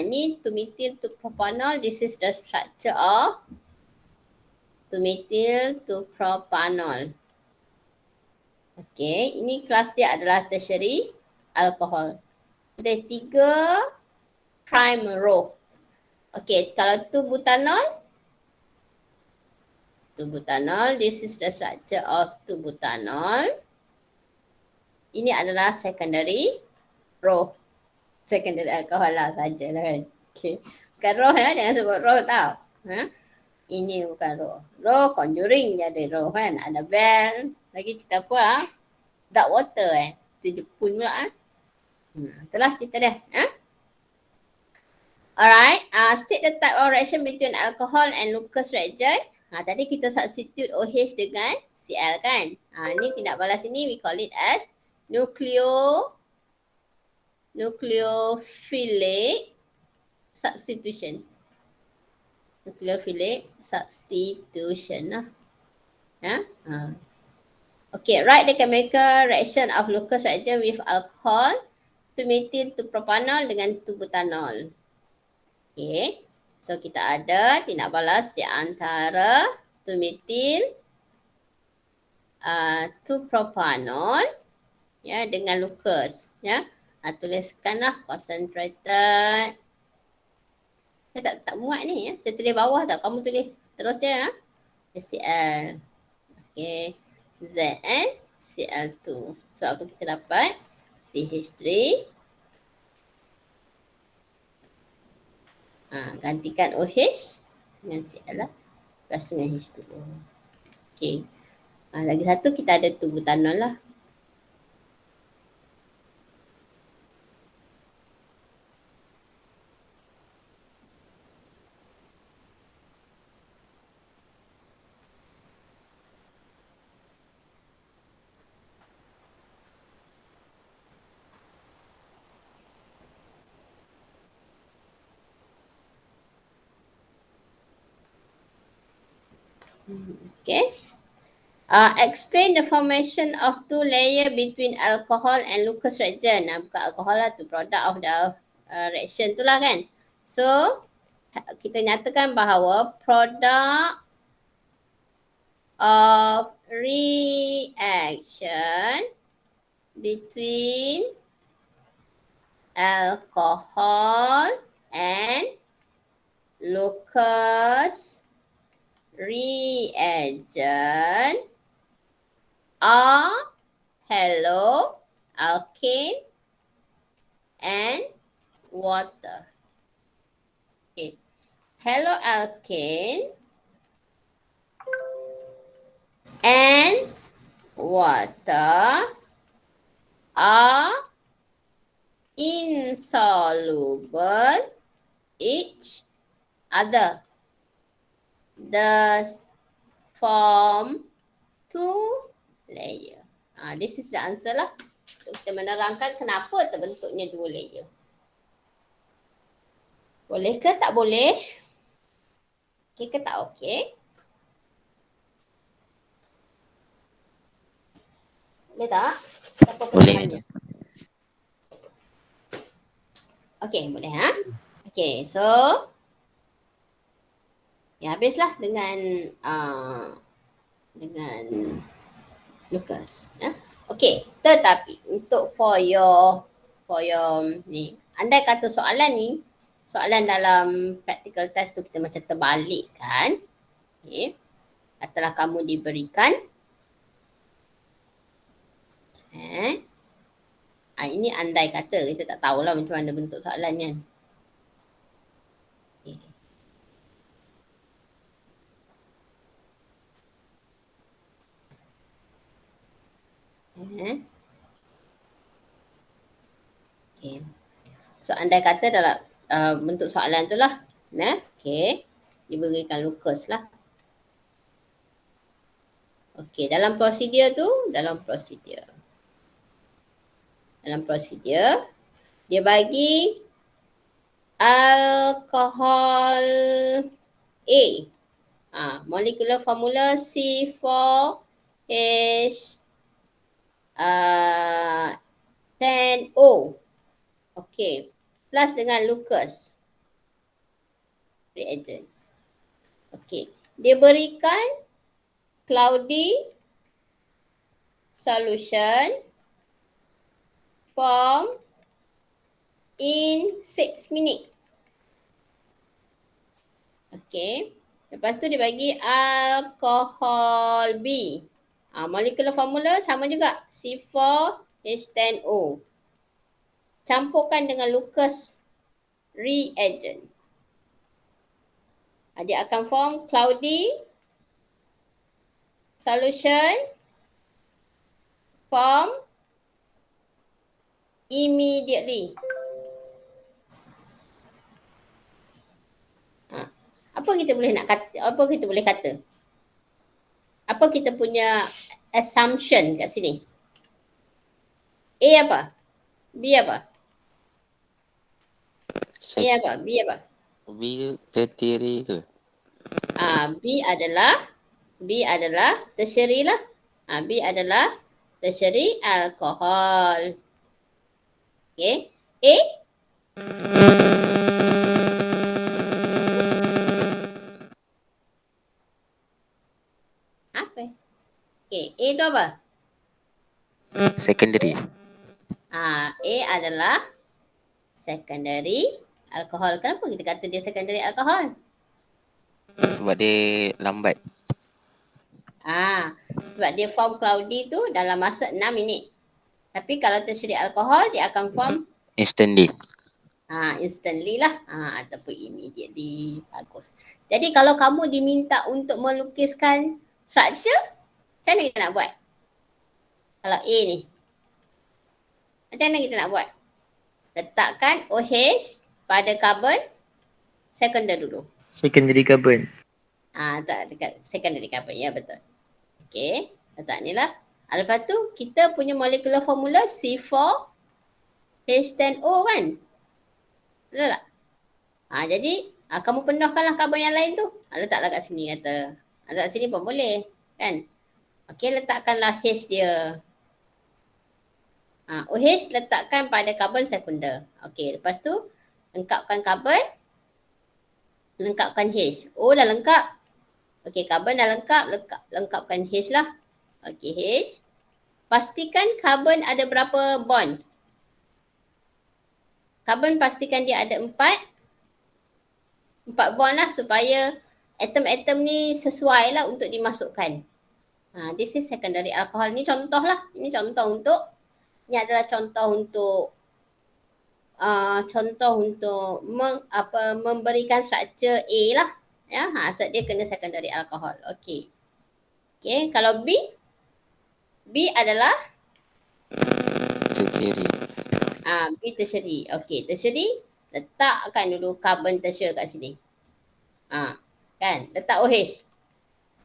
Ni 2-methyl 2-propanol. This is the structure of 2-methyl 2-propanol. Okay. Ini kelas dia adalah tertiary alcohol. Ada 3 prime row. Okay, kalau 2-butanol, this is the structure of 2-butanol. Ini adalah secondary row. Secondary alcohol lah saja lah kan. Okay. Bukan row ya, jangan sebut row tau. Ini bukan row. Row conjuring dia ada row kan. Ada bell. Lagi cerita apa dark water Itu Jepun pula itulah cerita dia. Alright, state the type of reaction between alcohol and Lucas reagent. Tadi kita substitute OH dengan Cl kan. Ni tindak balas ini we call it as nucleophilic substitution. Nucleophilic substitution lah. Okay, write the chemical reaction of Lucas reagent with alcohol, 2-methyl 2-propanol dengan 2-butanol. Okay. So kita ada tindak balas di antara 2-methyl 2-propanol ya dengan Lucas ya. Tuliskanlah concentrated. Saya tak muat ni ya. Saya tulis bawah tak, kamu tulis terus je ya. HCl. Okay. ZnCl2. So apa kita dapat? CH3. Gantikan OH dengan Cl lah. Plus dengan H2O. Okay. Lagi satu kita ada 2-butanol lah. Okay. Explain the formation of 2 layer between alcohol and Lucas reagent. Bukan alcohol lah, tu product of the reaction tu lah kan. So, kita nyatakan bahawa product of reaction between alcohol and Lucas reagent are haloalkane and water. Okay. Haloalkane and water are insoluble each other. Thus form 2 layer. This is the answer lah. Untuk kita menerangkan kenapa terbentuknya 2 layer. Boleh ke tak boleh? Okey ke tak okey? Boleh tak? Siapa Boleh. Okey, boleh ha? Okey, so Ya, habislah dengan Lucas. Ya. Okey, tetapi untuk for your ni, andai kata soalan dalam practical test tu kita macam terbalik kan. Okey. Katalah kamu diberikan ini andai kata, kita tak tahulah macam mana bentuk soalan kan. Okay. Okay. So andai kata dalam bentuk soalan tu lah. Okay. Diberikan Lucas lah. Okay, dalam prosedur tu, dalam prosedur dia bagi alkohol A. Molecular formula C4H 10O. Okay. Plus dengan Lucas reagent. Okay. Dia berikan cloudy solution form in 6 minutes. Okay. Lepas tu dia bagi alkohol B. Molecular formula sama juga. C4H10O. Campurkan dengan Lucas reagent. Dia akan form cloudy solution form immediately. Apa kita boleh kata? Apa kita punya assumption kat sini? A apa? B apa? A apa? B apa? B tertiary tu. B adalah tertiary lah. B adalah tertiary alkohol. Okay. A? Apa? Okay. A tu apa? Secondary. A adalah secondary alkohol. Kenapa kita kata dia secondary alkohol? Sebab dia lambat. Sebab dia form cloudy tu dalam masa 6 minit. Tapi kalau tersedia alkohol, dia akan form Instantly. Instantly lah. Ataupun immediately. Bagus. Jadi kalau kamu diminta untuk melukiskan structure, macam mana kita nak buat? Kalau A ni. Macam mana kita nak buat? Letakkan OH pada carbon secondary dulu. Secondary carbon. Tak, dekat secondary carbon. Ya, betul. Okay. Letak ni lah. Lepas tu, kita punya molecular formula C4H10O kan? Betul tak? Jadi, kamu penuhkanlah karbon yang lain tu. Letaklah kat sini kata. Letak sini pun boleh. Kan? Okay, letakkanlah H dia. OH letakkan pada karbon sekunder. Okay, lepas tu, lengkapkan karbon. Lengkapkan H. Dah lengkap. Okay, karbon dah lengkap. Lengkapkan H lah. Okay, H. Pastikan karbon ada berapa bond. Karbon pastikan dia ada 4 bond lah supaya atom-atom ni sesuai lah untuk dimasukkan. This is secondary alcohol. Ni contoh lah. Ini adalah contoh untuk memberikan structure A lah. Ya, so dia kena secondary alcohol. Okay. Okay, kalau B adalah Tertiary. B tertiary. Okay, tertiary letakkan dulu carbon tertiary kat sini. Kan, letak OH.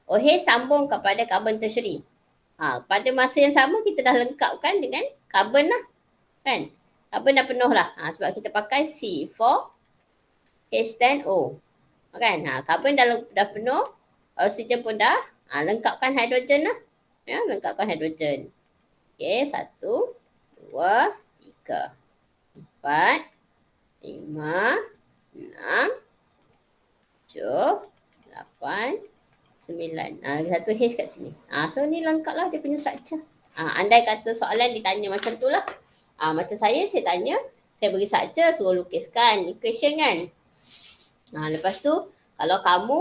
OH sambung kepada carbon tertiary. Pada masa yang sama kita dah lengkapkan dengan carbon lah. Kan? Carbon dah penuh lah. Sebab kita pakai C4H10O. Kan? Carbon dah penuh. Oksigen pun dah. Lengkapkan hidrogen lah. Ya, lengkapkan hidrogen. Okay, 1, 2, 3, 4, 5, 6, 7, 9. Satu H kat sini. So ni lengkap lah dia punya structure. Andai kata soalan ditanya macam tu lah. Macam saya tanya, saya bagi structure, suruh lukiskan equation kan. Lepas tu, kalau kamu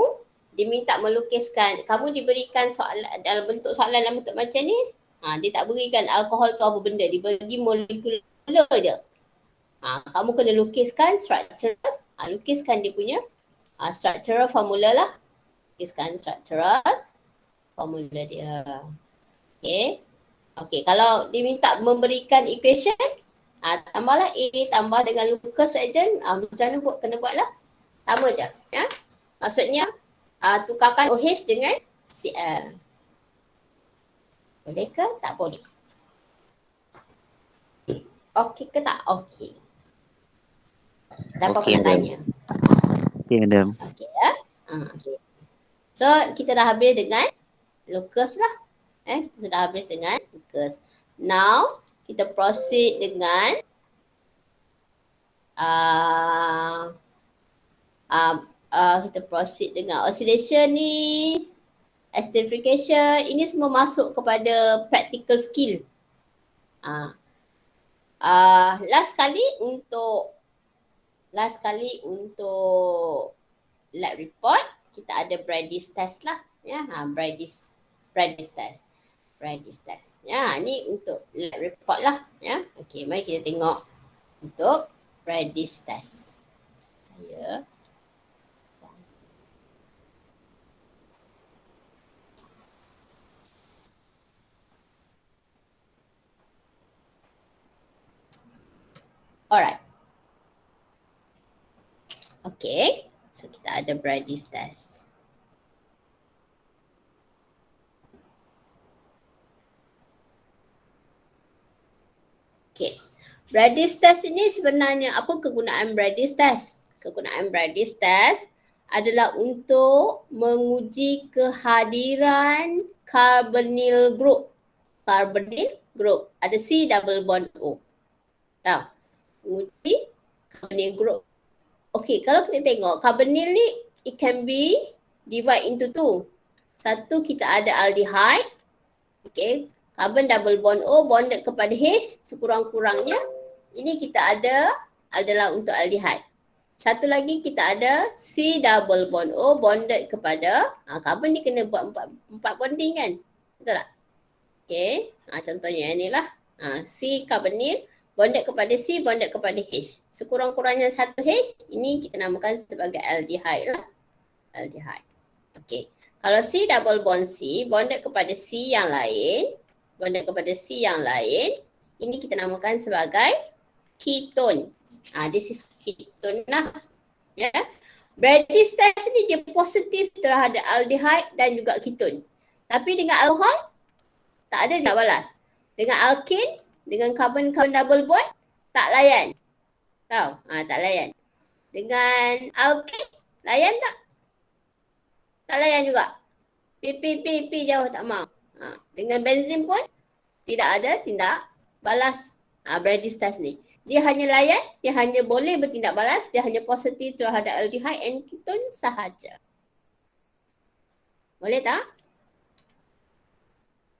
diminta melukiskan, kamu diberikan soalan dalam bentuk soalan dalam bentuk macam ni, dia tak berikan alkohol tu apa benda, dia bagi molekul je. Kamu kena lukiskan structure, lukiskan dia punya structural formula lah. Lukiskan structural formula dia. Okay, kalau diminta memberikan equation, tambahlah A tambah dengan Lucas reagent, macam mana kena buat lah. Sama je. Ya? Maksudnya, tukarkan OH dengan Cl. Boleh ke? Tak boleh. Okey ke tak? Okey. Dah apa-apa nak tanya? Okey, madam. Okey ya. Okay. So, kita dah habis dengan Lucas lah. Kita sudah habis dengan Lucas. Now, kita proceed dengan kita proceed dengan oxidation ni, esterification, ini semua masuk kepada practical skill. Last kali untuk lab report, kita ada Brady's test lah. Ya, Brady's test. Ya, ni untuk lab report lah. Ya, okey, mari kita tengok untuk Brady's test. Alright. Okay. So, kita ada Brady's test. Okay. Brady's test ini sebenarnya apa kegunaan Brady's test? Kegunaan Brady's test adalah untuk menguji kehadiran carbonyl group. Ada C double bond O. Tahu? Menguji carbonyl group. Okay, kalau kita tengok carbonyl ni, it can be divide into two. Satu, kita ada aldehyde. Okay, carbon double bond O bonded kepada H sekurang-kurangnya. Ini kita ada adalah untuk aldehyde. Satu lagi kita ada C double bond O bonded kepada carbon ni kena buat empat bonding kan? Betul tak? Okay, contohnya yang ni lah. C carbonyl bonded kepada C bonded kepada H. Sekurang-kurangnya satu H, ini kita namakan sebagai aldehyde lah. Aldehyde. Okay. Kalau C double bond C bonded kepada C yang lain, ini kita namakan sebagai ketone. This is ketone lah. Ya. Brady's test ni dia positif terhadap aldehyde dan juga ketone. Tapi dengan alkohol, tak ada dia balas. Dengan alkane, dengan carbon double bond, tak layan. Tahu? Tak layan. Dengan alkane, layan tak? Tak layan juga. P jauh tak mau. Dengan benzin pun tidak ada tindak balas Brady's test ni. Dia hanya layan, dia hanya boleh bertindak balas, dia hanya positif terhadap aldehyde and ketone sahaja. Boleh tak?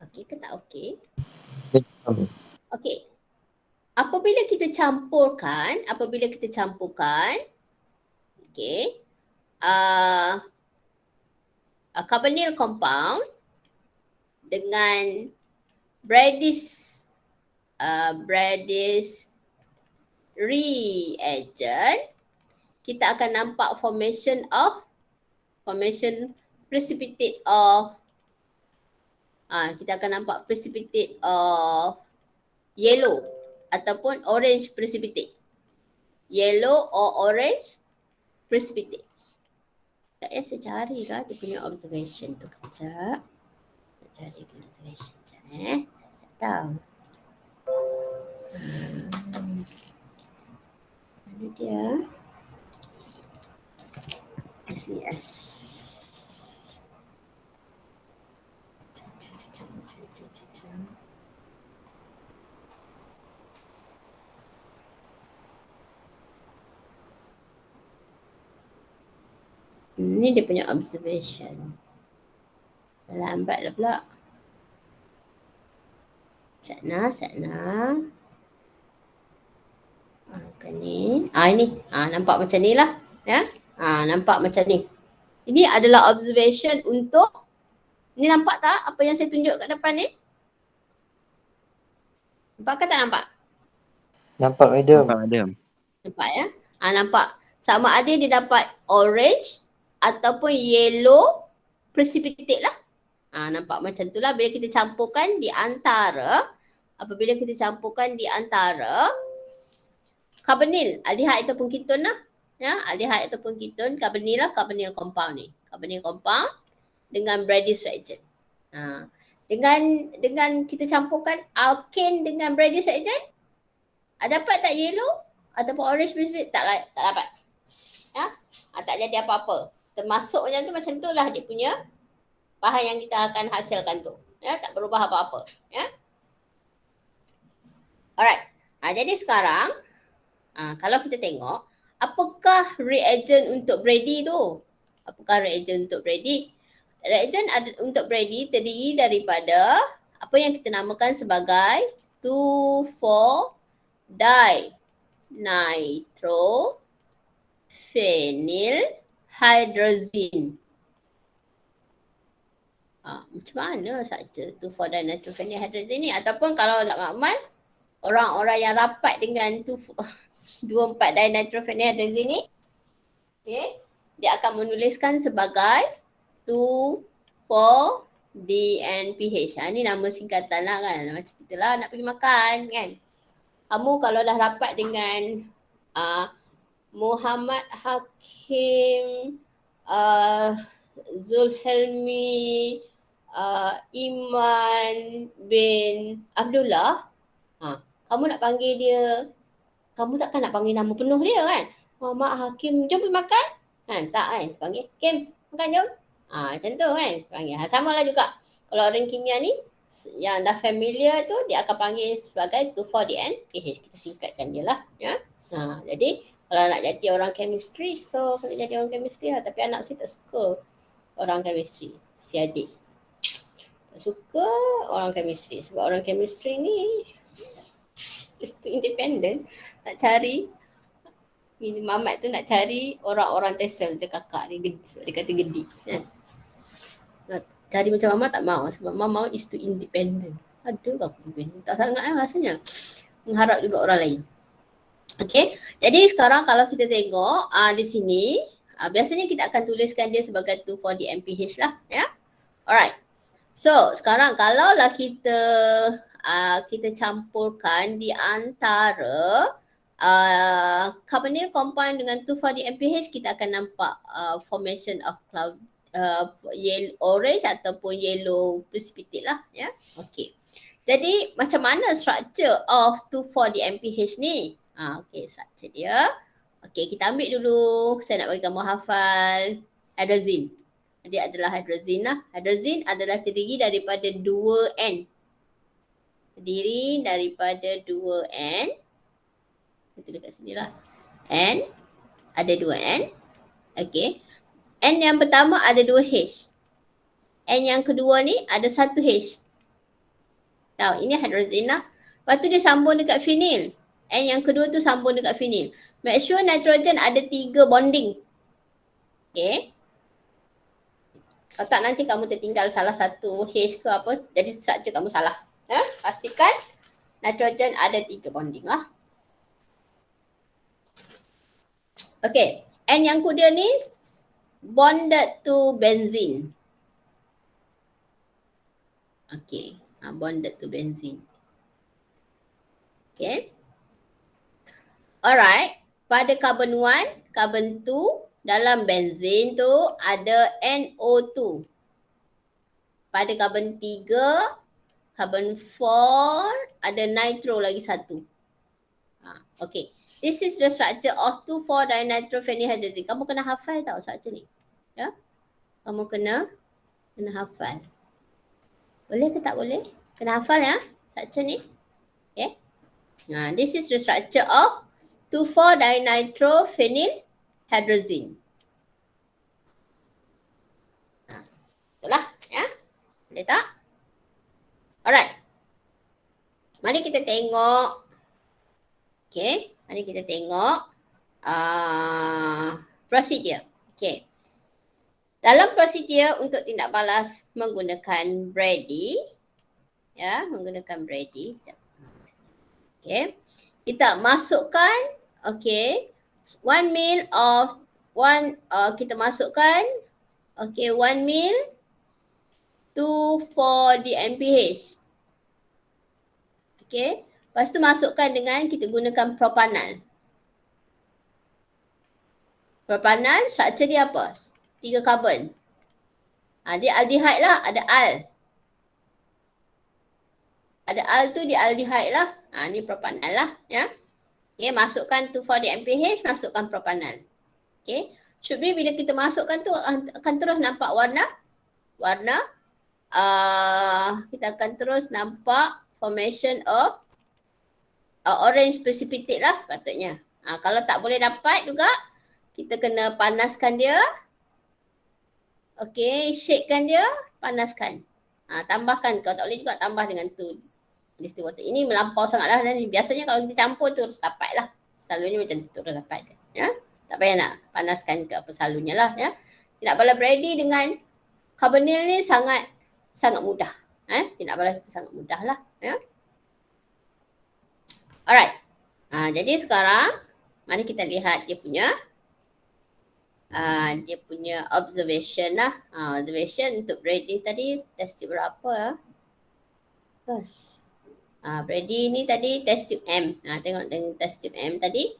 Okey ke tak okey? Okey. Apabila kita campurkan, okey, carbonyl compound dengan Brady's reagent, kita akan nampak formation precipitate of yellow ataupun orange precipitate. Yellow or orange precipitate. Saya cari lah dia punya observation tu kejap. Cari observation kejap Saya tahu. Mana dia? SES. Ni dia punya observation. Lambat lah pula. Satna. Kan ni. Ini. Nampak macam ni lah. Ya. Nampak macam ni. Ini adalah observation untuk, ni nampak tak apa yang saya tunjuk kat depan ni? Nampak ke tak nampak? Nampak madam. Nampak madam. Nampak ya? Nampak. Sama ada dia dapat orange ataupun yellow precipitate lah. Nampak macam tu lah bila kita campurkan di antara, apabila kita campurkan di antara carbonyl, aldehyde ataupun ketone lah. Ya, aldehyde ataupun ketone, carbonyl lah, carbonyl compound ni. Carbonyl compound dengan Brady's reagent. Dengan kita campurkan alkane dengan Brady's reagent, dapat tak yellow ataupun orange precipitate? Tak dapat. Ya? Tak jadi apa-apa. Termasuk macam tu lah dia punya bahan yang kita akan hasilkan tu. Ya, tak berubah apa-apa. Ya. Alright. Jadi sekarang kalau kita tengok, apakah reagent untuk Brady tu? Apakah reagent untuk Brady? Reagent untuk Brady terdiri daripada apa yang kita namakan sebagai 2,4-dinitrophenylhydrazine. Macam mana saja 2,4-dinitrophenylhydrazine ni? Ataupun kalau nak makmal, orang-orang yang rapat dengan 2,4-dinitrophenylhydrazine ni, okay, dia akan menuliskan sebagai 2,4-DNPH. Ni nama singkatan lah kan. Macam kita lah nak pergi makan kan. Kamu kalau dah rapat dengan Muhammad Hakim, Zulhelmi, Iman bin Abdullah, kamu nak panggil dia, kamu takkan nak panggil nama penuh dia kan. Muhammad Hakim, jom pergi makan. Tak kan, panggil Kim, makan jom. Macam tu kan, panggil. Sama lah juga. Kalau orang kimia ni, yang dah familiar tu, dia akan panggil sebagai 2,4-DNPH. Kita singkatkan dia lah. Ya? Jadi, kalau nak jadi orang chemistry, so kena jadi orang chemistry lah. Tapi anak saya tak suka orang chemistry, si adik. Tak suka orang chemistry. Sebab orang chemistry ni, is too independent. Nak cari, Mamat tu nak cari orang-orang tesel macam kakak dia, sebab dia kata gedi. Kan? Nak cari macam Mama tak mau sebab Mama is too independent. Aduh aku independent. Tak sangat rasanya. Mengharap juga orang lain. Okay. Jadi sekarang kalau kita tengok di sini, biasanya kita akan tuliskan dia sebagai 2,4-DNPH lah. Ya. Alright. So sekarang kalaulah kita campurkan di antara carbonyl compound dengan 2,4-DNPH, kita akan nampak formation of cloud, yellow, orange ataupun yellow precipitate lah. Ya. Okay. Jadi macam mana structure of 2,4-DNPH ni? Okay, structure dia. Okay, kita ambil dulu. Saya nak bagi kamu hafal hydrazine. Dia adalah hydrazine lah. Hydrazine adalah terdiri daripada 2N. Terdiri daripada 2N. Kita dekat sini lah. N. Ada 2N. Okay. N yang pertama ada 2H. N yang kedua ni ada 1H. Tahu, ini hydrazine lah. Lepas tu dia sambung dekat phenyl. N yang kedua tu sambung dekat phenyl. Make sure nitrogen ada 3 bonding. Okay. Kalau tak nanti kamu tertinggal salah satu H ke apa, jadi structure kamu salah. Ya? Pastikan nitrogen ada 3 bonding lah. Okay. N yang kedua ni bonded to benzene. Okay. Bonded to benzene. Okay. Alright. Pada carbon 1, carbon 2, dalam benzene tu ada NO2. Pada carbon 3, carbon 4, ada nitro lagi satu. Okay. This is the structure of 2,4-dinitrophenylhydrazine. Kamu kena hafal tau structure ni. Ya? Kamu kena hafal. Boleh ke tak boleh? Kena hafal ya structure ni. Okay. This is the structure of 2,4-dinitrophenylhydrazine. Betul lah, ya. Boleh tak? Alright. Mari kita tengok. Okay, mari kita tengok prosedur. Okay. Dalam prosedur untuk tindak balas menggunakan Brady, ya, menggunakan Brady. Okay. Kita masukkan, okay, 1 mil of kita masukkan, okay, 1 mil to 4 DMPH. Okay. Lepas tu masukkan dengan kita gunakan propanal. Propanal struktur dia apa? 3 karbon. Dia aldehyde lah, ada al. Ada al tu dia aldehyde lah. Ni propanal lah, ya. Okay, masukkan tu 4-DMPH, masukkan propanal. Okay, should be bila kita masukkan tu akan terus nampak warna. Kita akan terus nampak formation of orange precipitate lah sepatutnya. Kalau tak boleh dapat juga, kita kena panaskan dia. Okay, shakekan dia, panaskan. Tambahkan, kalau tak boleh juga tambah dengan tu. Distilled water. Ini melampau sangatlah dan biasanya kalau kita campur terus dapat lah. Selalunya macam tu terus dapat je. Ya? Tak payah nak panaskan ke apa selalunya lah. Ya? Tindak balas Brady dengan carbonyl ni sangat mudah. Tindak balas itu sangat mudah lah. Ya? Alright. Jadi sekarang mari kita lihat dia punya observation lah. Observation untuk Brady tadi test tube berapa? Terus. Brady ni tadi test tube M. Tengok dengan test tube M tadi.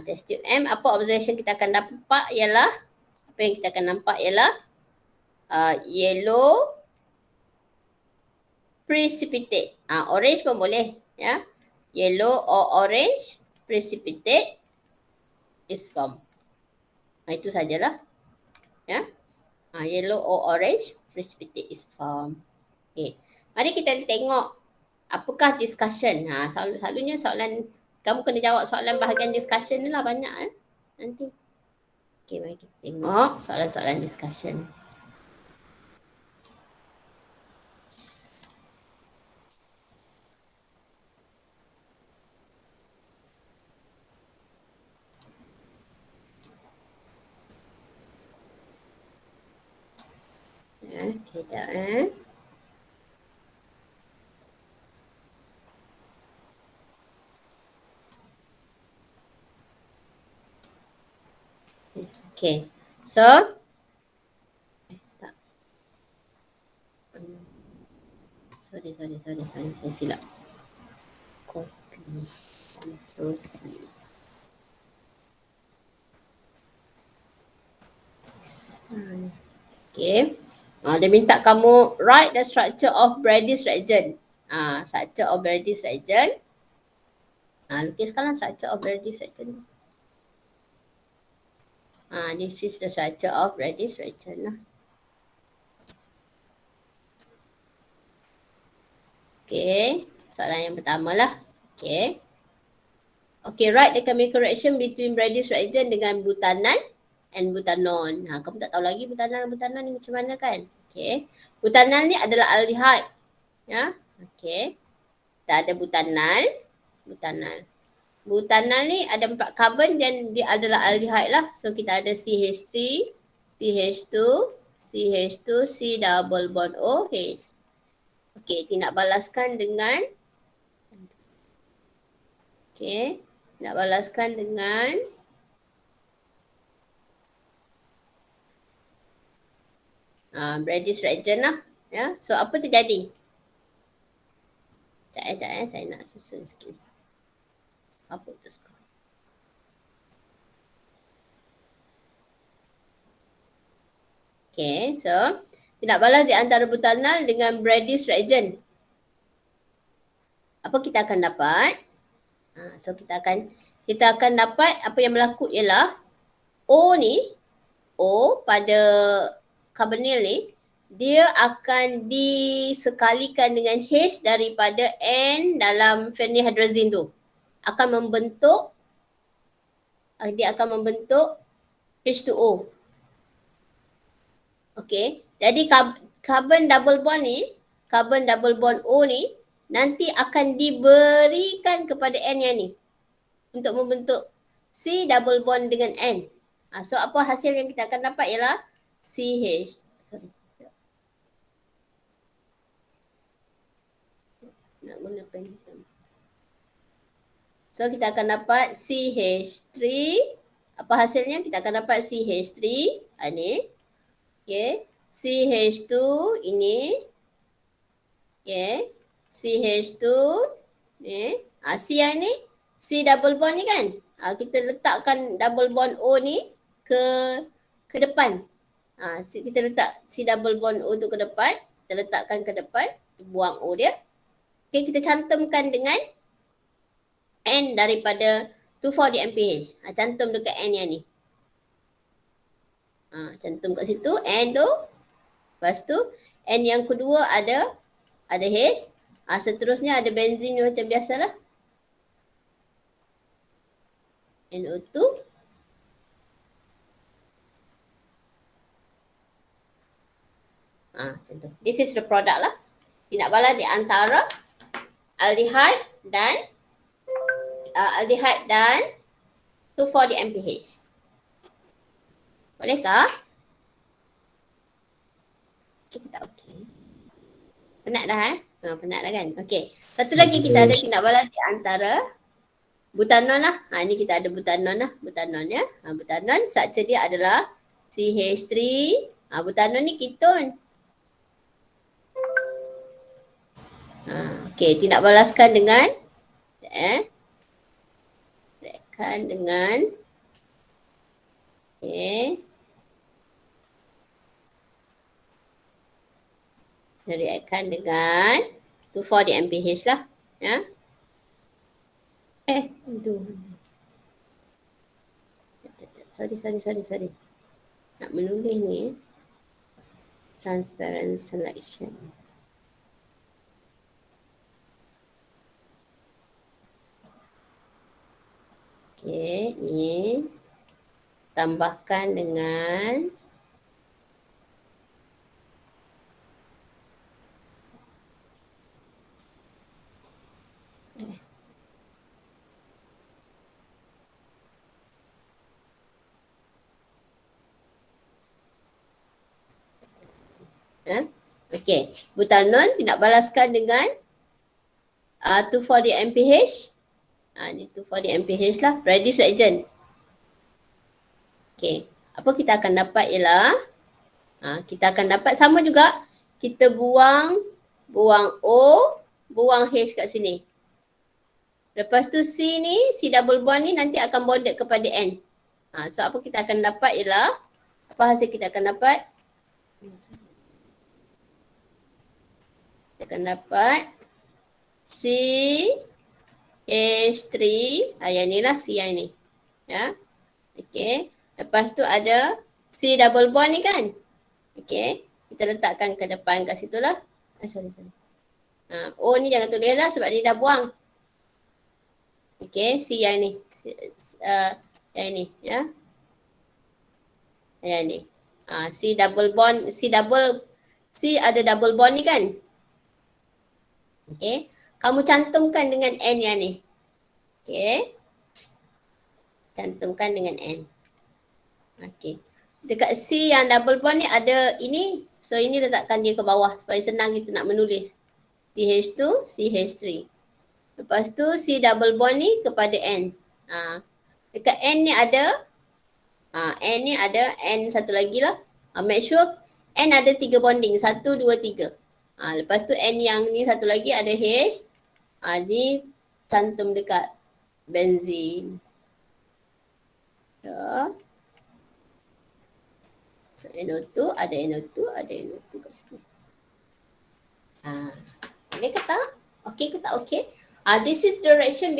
Test tube M, apa observation kita akan nampak ialah, yellow precipitate. Orange pun boleh, ya. Yellow or orange precipitate is formed. Itu sajalah. Ya. Yellow or orange precipitate is formed. Okay. Mari kita tengok apakah discussion. Selalunya soalan, kamu kena jawab soalan bahagian discussion ni lah banyak nanti. Okay, mari kita tengok soalan-soalan discussion. Kejap. Okay, so sorry, saya silap. Copy, Ctrl C. Okay, dia minta kamu write the structure of Brady's reagent. Structure of Brady's reagent. Lukiskanlah structure of Brady's reagent. This is the structure of Brady's reagent lah. Okay, soalan yang pertama lah. Okay, write the chemical reaction between Brady's reagent dengan butanal and butanol. Kamu tak tahu lagi butanal ni macam mana kan? Okay, butanal ni adalah aldehyde. Ya, okay. Kita ada butanal. Butanal ni ada 4 karbon dan dia adalah aldehyde lah. So kita ada CH3, CH2, CH2, C double bond OH. Okay, tindak balaskan dengan Brady's reagent lah. Ya, so apa terjadi? Sekejap, saya nak susun sikit. Apa tu sekarang? Okay, so tindak balas di antara butanal dengan Brady's reagent. Apa kita akan dapat? So kita akan dapat apa yang berlaku ialah O pada carbonyl ni, dia akan disekalikan dengan H daripada N dalam phenylhydrazine tu. Dia akan membentuk H2O. Okay, jadi carbon double bond ni, carbon double bond O ni nanti akan diberikan kepada N yang ni untuk membentuk C double bond dengan N. So apa hasil yang kita akan dapat ialah CH. Sorry. Nak guna pen hitam. So kita akan dapat CH3. Apa hasilnya? Kita akan dapat CH3 ni. Okay. CH2 ini. Okay. CH2 ni. C yang ni. C double bond ni kan. Kita letakkan double bond O ni ke depan. Kita letak C double bond O tu ke depan. Kita letakkan ke depan. Kita buang O dia. Okay, kita cantumkan dengan N daripada 2,4 DMPH. Cantum dekat N yang ni. Cantum kat situ N tu. Lepas tu N yang kedua ada H. Seterusnya ada benzin macam biasalah. NO2. Macam tu. This is the product lah. Tindak balas di antara aldehyde dan 2,4 DMPH. Bolehkah? Okay, tak okey. Penat dah penat dah kan? Okey. Satu lagi kita ada tindak balas di antara butanon lah. Ini kita ada butanon lah. Butanon ya. Butanon structure dia adalah CH3. Butanon ni keton. Okey, tindak balaskan dengan reakan dengan reakan dengan 2,4 DMPH lah ya. Sorry. Nak menulis ni. Transparent selection. Okey, ni tambahkan dengan okey, butanon tindak balaskan dengan 2,4 DMPH. Ni 2,4 DMPH lah, Brady's reagent. Okey, apa kita akan dapat ialah kita akan dapat sama juga, kita buang O, buang H kat sini. Lepas tu C ni, C double bond ni nanti akan bonded kepada N. So apa kita akan dapat ialah, apa hasil kita akan dapat? Kita akan dapat C H3, yang ni lah C yang ni. Ya. Okey. Lepas tu ada C double bond ni kan. Okey. Kita letakkan ke depan kat situ lah. Sorry. O ni jangan tulis lah sebab dia dah buang. Okey. C yang ni. Yang ni. Ya. Yang ni. C double bond. C ada double bond ni kan. Okey. Kamu cantumkan dengan N yang ni. Okey. Cantumkan dengan N. Okey. Dekat C yang double bond ni ada ini. So ini letakkan dia ke bawah supaya senang kita nak menulis. CH2, CH3. Lepas tu C double bond ni kepada N. Dekat N ni ada. N ni ada N satu lagi lah. Make sure N ada 3 bonding. 1, 2, 3. Lepas tu N yang ni satu lagi ada H. Ni cantum dekat benzin. Ya. So NO2, ada NO2 kat situ. Boleh ke tak? Okey ke tak okey? This is the reaction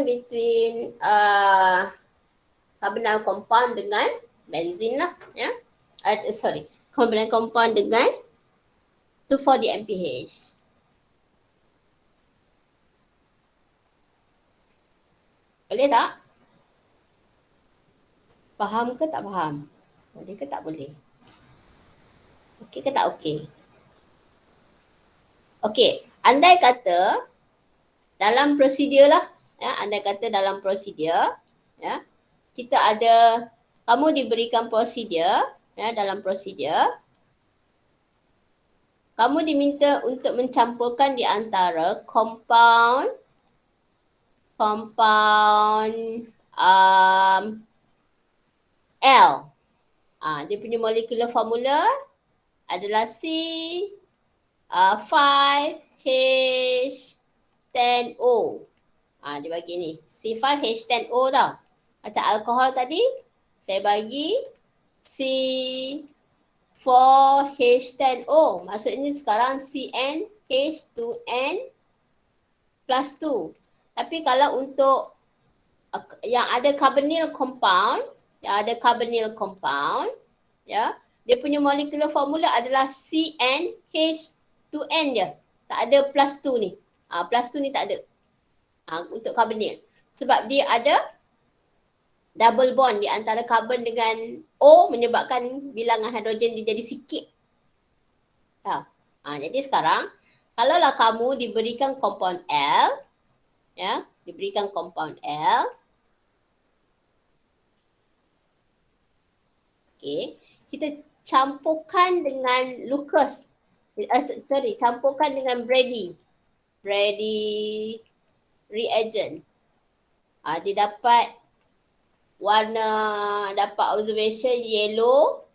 between carbonyl compound dengan benzin lah ya. Carbonyl compound dengan 2,4 DMPH. Boleh tak? Faham ke tak faham? Boleh ke tak boleh? Okey ke tak okey? Okey, andai kata dalam prosedur lah, ya, andai kata dalam prosedur, ya, kita ada, kamu diberikan prosedur, ya, dalam prosedur, kamu diminta untuk mencampurkan di antara compound L. Dia punya molecular formula adalah C5H10O. Dia bagi ni. C5H10O tau. Macam alkohol tadi, saya bagi C4H10O. Maksudnya sekarang CnH2n plus 2. Tapi kalau untuk yang ada carbonyl compound, ya, dia punya molecular formula adalah CnH2n je. Tak ada plus 2 ni. Plus 2 ni tak ada. Untuk carbonyl. Sebab dia ada double bond di antara carbon dengan O menyebabkan bilangan hidrogen dia jadi sikit. Jadi sekarang, kalaulah kamu diberikan compound L, ya, diberikan compound L, okay, kita campurkan dengan Lucas, campurkan dengan Brady reagent. Dia dapat warna, dapat observation yellow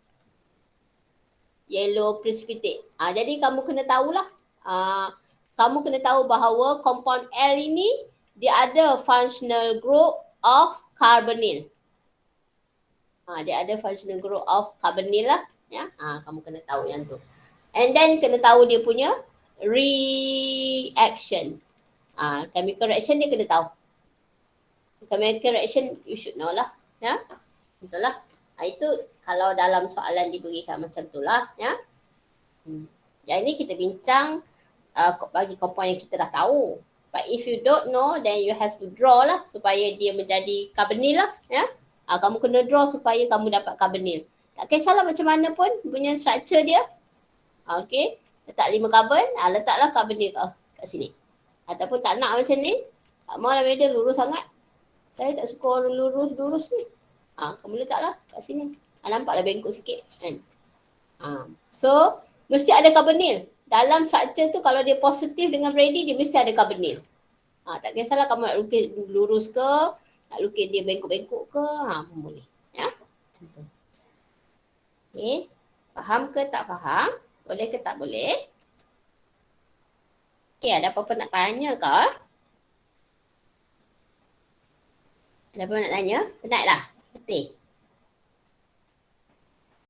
precipitate. Jadi kamu kena tahulah, kamu kena tahu bahawa compound L ini dia ada functional group of carbonyl. Dia ada functional group of carbonyl lah, ya. Kamu kena tahu yang tu. And then kena tahu dia punya reaction. Chemical reaction dia kena tahu. Chemical reaction you should know lah, ya. Betul lah. Itu kalau dalam soalan diberikan macam tu lah, ya. Yang ini kita bincang bagi compound yang kita dah tahu. But if you don't know, then you have to draw lah supaya dia menjadi carbonyl lah, ya. Kamu kena draw supaya kamu dapat carbonyl. Tak kisahlah macam mana pun punya structure dia. Okay. Letak 5 carbon, letaklah carbonyl kat sini. Ataupun tak nak macam ni, tak mahu lah dia lurus sangat. Saya tak suka orang lurus ni. Kamu letaklah kat sini. Nampaklah bengkok sikit kan. So, mesti ada carbonyl. Dalam structure tu kalau dia positif dengan Brady, dia mesti ada carbonyl. Tak kisahlah kamu nak lukis lurus ke, nak lukis dia bengkok-bengkok ke, pun boleh. Ya. Okay. Faham ke tak faham? Boleh ke tak boleh? Okay, ada apa-apa nak tanya ke? Ada apa nak tanya? Penat dah? Betul?